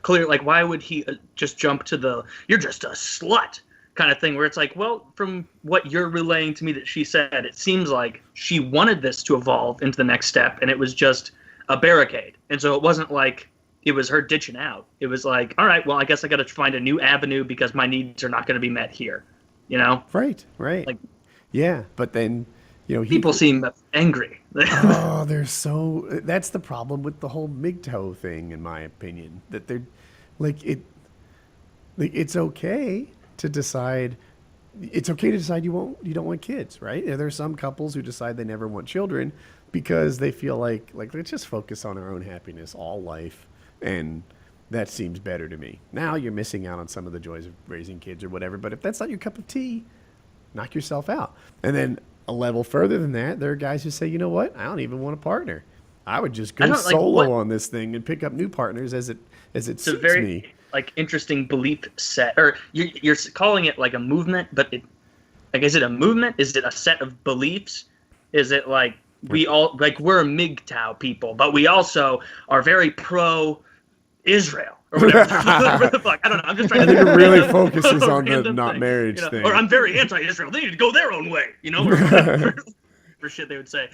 clear. Like, why would he just jump to the "you're just a slut" kind of thing? Where it's like, well, from what you're relaying to me that she said, it seems like she wanted this to evolve into the next step, and it was just a barricade. And so it wasn't like it was her ditching out. It was like, all right, well, I guess I got to find a new avenue because my needs are not going to be met here. You know, right. Like, Yeah, but then, you know, people seem angry. oh, they're so. That's the problem with the whole MGTOW thing, in my opinion. That they're like it. Like it's okay to decide. It's okay to decide you don't want kids, right? There are some couples who decide they never want children because they feel like let's just focus on our own happiness all life, and that seems better to me. Now you're missing out on some of the joys of raising kids or whatever. But if that's not your cup of tea, knock yourself out. And then a level further than that, there are guys who say, you know what? I don't even want a partner. I would just go solo on this thing and pick up new partners as it It's a suits very me. like interesting belief set, or you're calling it like a movement, but is it a movement? Is it a set of beliefs? Is it like we all like we're a MGTOW people, but we also are very pro Israel or whatever the fuck? I don't know. I'm just trying to think. It really focuses on the random not thing, marriage you know? thing. Or I'm very anti-Israel. They need to go their own way, you know, or whatever for shit they would say.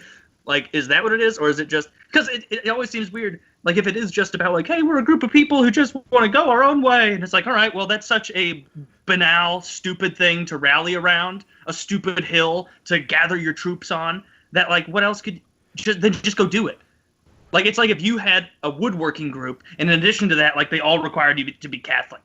Like, is that what it is, or is it just because it always seems weird? Like, if it is just about like, hey, we're a group of people who just want to go our own way, and it's like, all right, well, that's such a banal, stupid thing to rally around, a stupid hill to gather your troops on. That like, what else could just go do it? Like, it's like if you had a woodworking group, and in addition to that, like they all required you to be Catholic.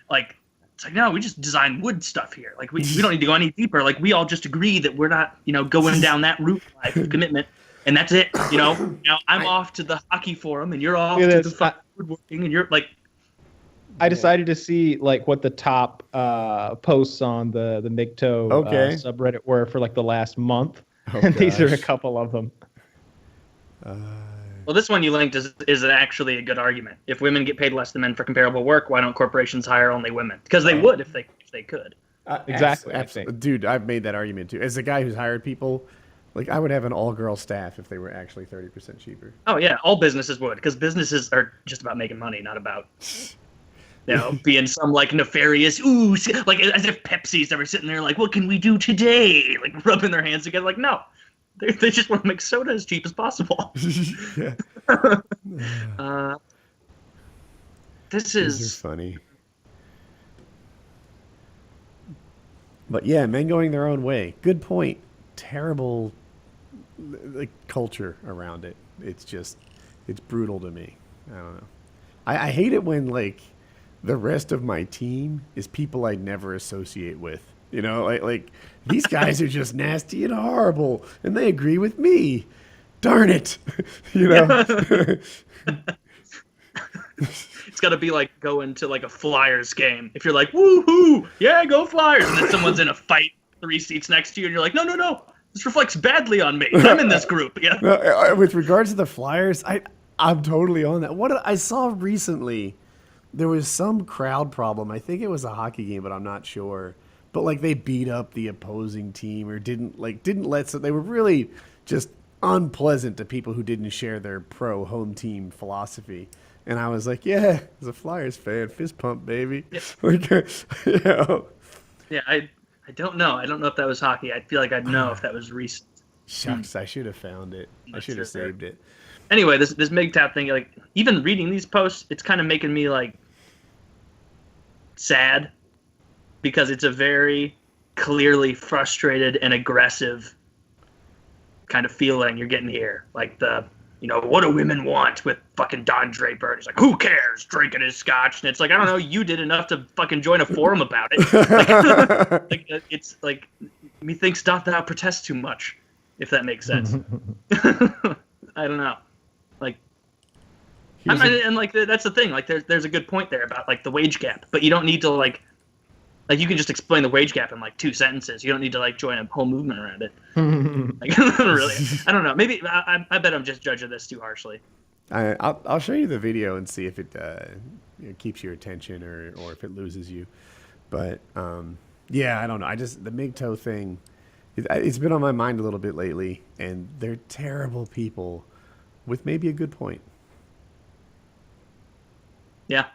Like, it's like, no, we just design wood stuff here. Like, we don't need to go any deeper. Like, we all just agree that we're not, going down that route of commitment. And that's it, Now I'm off to the hockey forum, and you're off to the woodworking, and you're like. I decided to see like what the top posts on the MGTOW subreddit were for like the last month, and these are a couple of them. Well, this one you linked is actually a good argument. If women get paid less than men for comparable work, why don't corporations hire only women? Because they would if they could. Exactly. Absolutely. Dude, I've made that argument too. As a guy who's hired people, like I would have an all-girl staff if they were actually 30% cheaper. Oh yeah, all businesses would, because businesses are just about making money, not about. being some like nefarious like as if Pepsi's ever sitting there like, what can we do today? Like rubbing their hands together. Like, no, they just want to make soda as cheap as possible. Yeah. This These is are funny. But yeah, men going their own way. Good point. Terrible like culture around it. It's brutal to me. I don't know. I hate it when like the rest of my team is people I'd never associate with. You know, like these guys are just nasty and horrible, and they agree with me. Darn it. You know. It's got to be like going to like a Flyers game. If you're like, woohoo, yeah, go Flyers, and then someone's in a fight 3 seats next to you, and you're like, no, this reflects badly on me. I'm in this group. Yeah. No, with regards to the Flyers, I'm totally on that. What I saw recently, there was some crowd problem. I think it was a hockey game, but I'm not sure. But like they beat up the opposing team or didn't let. So they were really just unpleasant to people who didn't share their pro home team philosophy. And I was like, yeah, as a Flyers fan, fist pump, baby. Yeah. Like, you know. Yeah, I don't know. I don't know if that was hockey. I feel like I'd know if that was recent. Shucks, I should have found it. I should have saved it. Anyway, this MGTOW thing, like even reading these posts, it's kind of making me like sad because it's a very clearly frustrated and aggressive kind of feeling you're getting here. Like what do women want with fucking Don Draper? He's like, who cares? Drinking his scotch. And it's like, I don't know, you did enough to fucking join a forum about it. Like, it's like, methinks doth thou protest too much, if that makes sense. I don't know. Like, and like, that's the thing. Like, there's a good point there about like the wage gap, but you don't need to like you can just explain the wage gap in like 2 sentences. You don't need to like join a whole movement around it. Like, really, I don't know. Maybe I bet I'm just judging this too harshly. I'll show you the video and see if it keeps your attention or if it loses you. But yeah, I don't know. The MGTOW thing, it's been on my mind a little bit lately, and they're terrible people with maybe a good point. Yeah,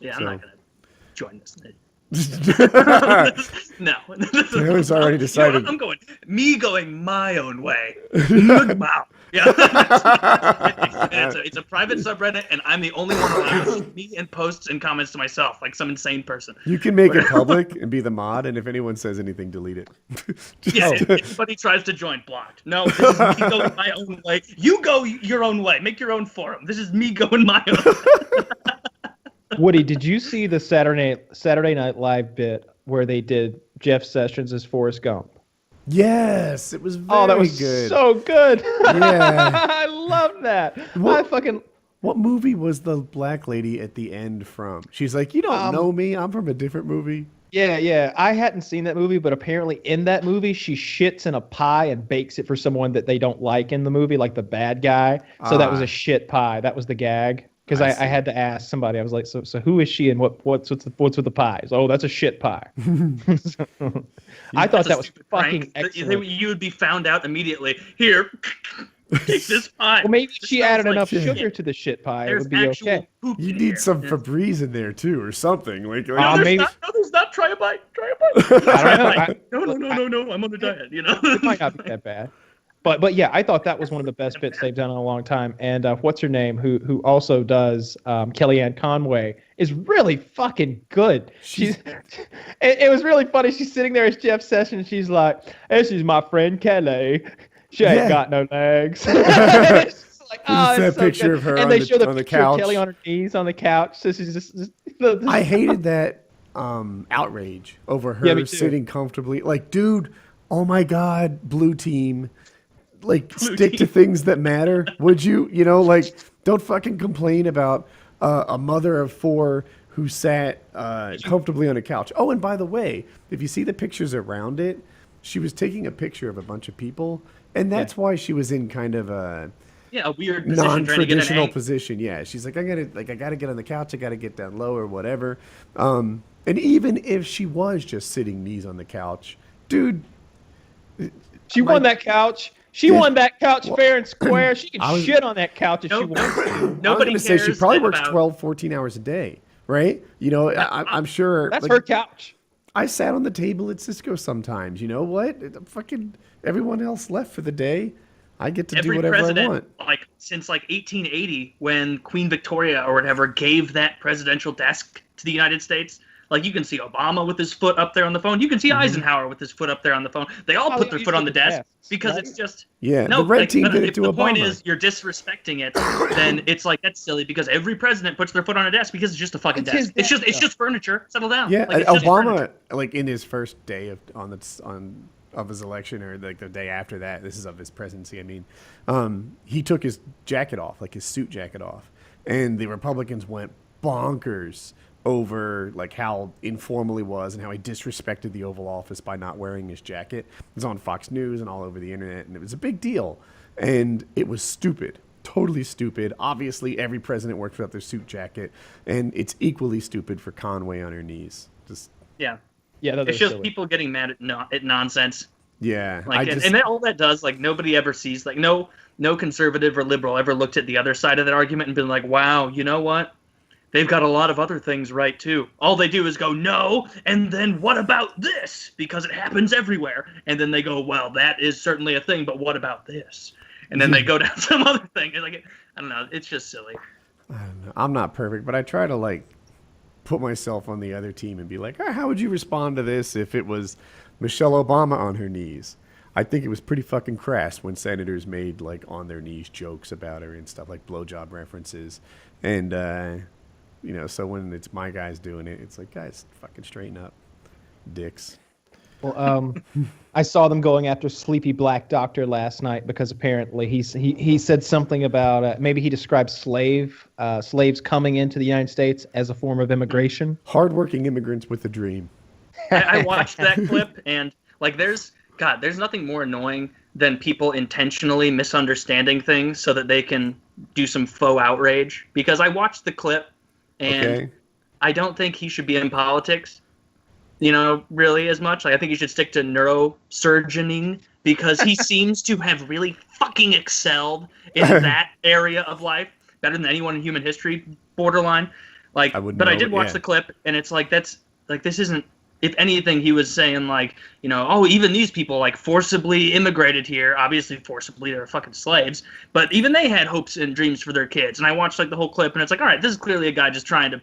I'm not gonna join this. No. Taylor's already decided. I'm going my own way. Wow. Yeah. It's a private subreddit, and I'm the only one allowed. Me and posts and comments to myself, like some insane person. You can make it public and be the mod, and if anyone says anything, delete it. Yeah, if anybody tries to join, blocked. No, this is me going my own way. You go your own way. Make your own forum. This is me going my own. Woody, did you see the Saturday Night Live bit where they did Jeff Sessions as Forrest Gump? Yes, it was very good. Oh, that was good. So good. Yeah. I love that. What movie was the black lady at the end from? She's like, you don't know me. I'm from a different movie. Yeah. I hadn't seen that movie, but apparently in that movie, she shits in a pie and bakes it for someone that they don't like in the movie, like the bad guy. So that was a shit pie. That was the gag. Because I had to ask somebody. I was like, so who is she and what's with the pies? Oh, that's a shit pie. I thought that was fucking excellent. You would be found out immediately. Here, take this pie. Well, maybe she added enough sugar to the shit pie. It would be okay. You need some Febreze in there too, or something. There's not. Try a bite. I don't know. No. I'm on the diet. You know, it might not be that bad. But yeah, I thought that was one of the best bits they've done in a long time. And what's her name, who also does Kellyanne Conway, is really fucking good. It was really funny. She's sitting there as Jeff Sessions. She's like, "This is my friend Kelly. She ain't got no legs." It's like, oh, that picture of her and they show the on the picture couch. of Kelly on her knees on the couch. So she's just I hated that outrage over her sitting comfortably. Like, dude, oh my God, blue team. Like, stick to things that matter, would you? You know, like, don't fucking complain about a mother of 4 who sat comfortably on a couch. Oh, and by the way, if you see the pictures around it, she was taking a picture of a bunch of people, and that's why she was in kind of a weird position, non-traditional position. Yeah, she's like, I gotta get on the couch, I gotta get down low or whatever. And even if she was just sitting knees on the couch, dude, she won that couch. She won that couch fair and square. She can shit on that couch if she wants. Nobody cares. She probably works about 12, 14 hours a day. right? You know, I'm sure. That's like, her couch. I sat on the table at Cisco sometimes. You know what? Fucking everyone else left for the day. I get to do Every whatever I president, want. like since like 1880, when Queen Victoria or whatever gave that presidential desk to the United States. Like you can see Obama with his foot up there on the phone. You can see Eisenhower with his foot up there on the phone. They all put their foot on the desk because it's just Yeah, no. the red like, team but did it if to the Obama. point is you're disrespecting it, then it's like that's silly because every president puts their foot on a desk because it's just a fucking It's his desk. It's desk, just furniture. Settle down. Yeah, like, it's just Obama, furniture. like in his first day of his election, or like the day after that. This is of his presidency. I mean, he took his jacket off, like his suit jacket off, and the Republicans went bonkers over like how informal he was and how he disrespected the Oval Office by not wearing his jacket. It was on Fox News and all over the internet, and it was a big deal. And it was stupid, totally stupid. Obviously, every president works without their suit jacket, and it's equally stupid for Conway on her knees. Just Yeah. Yeah, It's just people getting mad at nonsense. yeah, Like, and all that does, like, nobody ever sees, like, no conservative or liberal ever looked at the other side of that argument and been like, wow, you know what? They've got a lot of other things right, too. All they do is go, no, and then what about this? Because it happens everywhere. And then they go, well, that is certainly a thing, but what about this? And then they go down some other thing. It's like, I don't know. It's just silly. I don't know. I'm not perfect, but I try to like put myself on the other team and be like, how would you respond to this if it was Michelle Obama on her knees? I think it was pretty fucking crass when senators made like on their knees jokes about her and stuff, like blowjob references. And, you know, so when it's my guys doing it, it's like, guys, fucking straighten up, dicks. Well, I saw them going after Sleepy Black Doctor last night because apparently he said something about maybe he described slaves coming into the United States as a form of immigration. Hardworking immigrants with a dream. I watched that clip, and, like, there's nothing more annoying than people intentionally misunderstanding things so that they can do some faux outrage. Because I watched the clip, and Okay. I don't think he should be in politics, you know, really as much. Like, I think he should stick to neurosurgeoning because he seems to have really fucking excelled in that area of life better than anyone in human history, borderline. Like, I wouldn't but I know, did watch yeah. the clip, and it's like, that's, like, this isn't, if anything, he was saying, like, you know, oh, even these people, like, forcibly immigrated here. Obviously, forcibly, they're fucking slaves. But even they had hopes and dreams for their kids. And I watched, like, the whole clip, and it's like, all right, this is clearly a guy just trying to,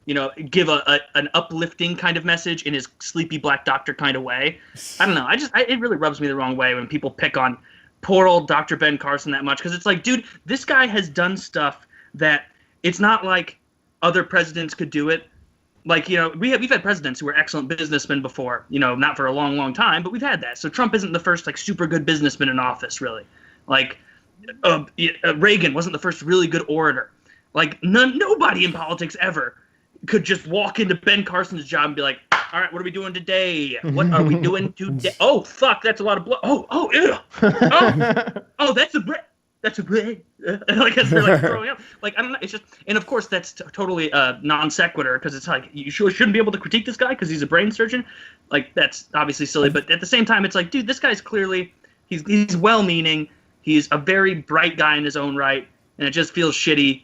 you know, give an uplifting kind of message in his Sleepy Black Doctor kind of way. I don't know. It really rubs me the wrong way when people pick on poor old Dr. Ben Carson that much. Because it's like, dude, this guy has done stuff that it's not like other presidents could do it. Like, you know, we've had presidents who were excellent businessmen before, you know, not for a long, long time, but we've had that. So Trump isn't the first, like, super good businessman in office, really. Like, Reagan wasn't the first really good orator. Like, nobody in politics ever could just walk into Ben Carson's job and be like, all right, what are we doing today? What are we doing today? Oh, fuck, that's a lot of blood. Oh, ew. Oh, that's a bread. That's a bread. Like, as they're like throwing up. Like, I don't know. It's just, and of course, that's totally non sequitur because it's like, you shouldn't be able to critique this guy because he's a brain surgeon. Like, that's obviously silly. But at the same time, it's like, dude, this guy's clearly, he's well meaning. He's a very bright guy in his own right. And it just feels shitty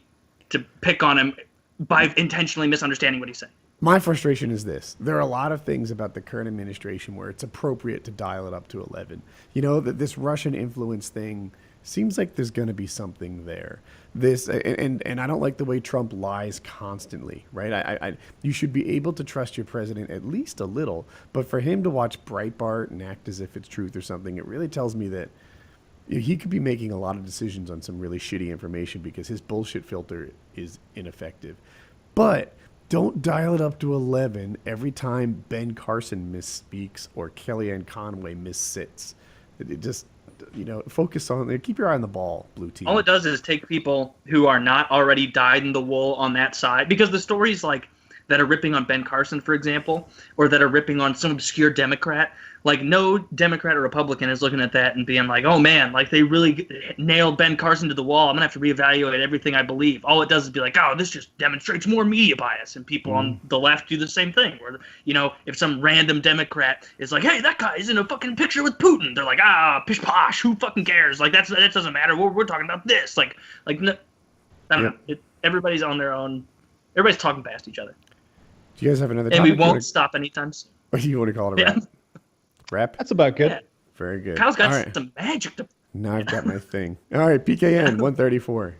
to pick on him by intentionally misunderstanding what he's saying. My frustration is this. There are a lot of things about the current administration where it's appropriate to dial it up to 11. You know, that this Russian influence thing seems like there's going to be something there. This and I don't like the way Trump lies constantly, right? I you should be able to trust your president at least a little, but for him to watch Breitbart and act as if it's truth or something, it really tells me that he could be making a lot of decisions on some really shitty information because his bullshit filter is ineffective. But don't dial it up to 11 every time Ben Carson misspeaks or Kellyanne Conway missits. It just, you know, focus on it. Keep your eye on the ball, blue team. All it does is take people who are not already dyed in the wool on that side, because the stories like that are ripping on Ben Carson, for example, or that are ripping on some obscure Democrat, like no Democrat or Republican is looking at that and being like, oh man, like they really nailed Ben Carson to the wall. I'm gonna have to reevaluate everything I believe. All it does is be like, oh, this just demonstrates more media bias, and people on the left do the same thing. Where, you know, if some random Democrat is like, hey, that guy's in a fucking picture with Putin, they're like, pish posh, who fucking cares? Like that doesn't matter. We're talking about this. Like no, I don't know. Everybody's on their own Everybody's talking past each other, Do you guys have another and topic? we won't stop anytime soon. Or do you want to call it a Yeah. wrap? Wrap? That's about good. Yeah. Very good. Kyle's got All right. some magic to. Now I've got my thing. All right, PKN 134.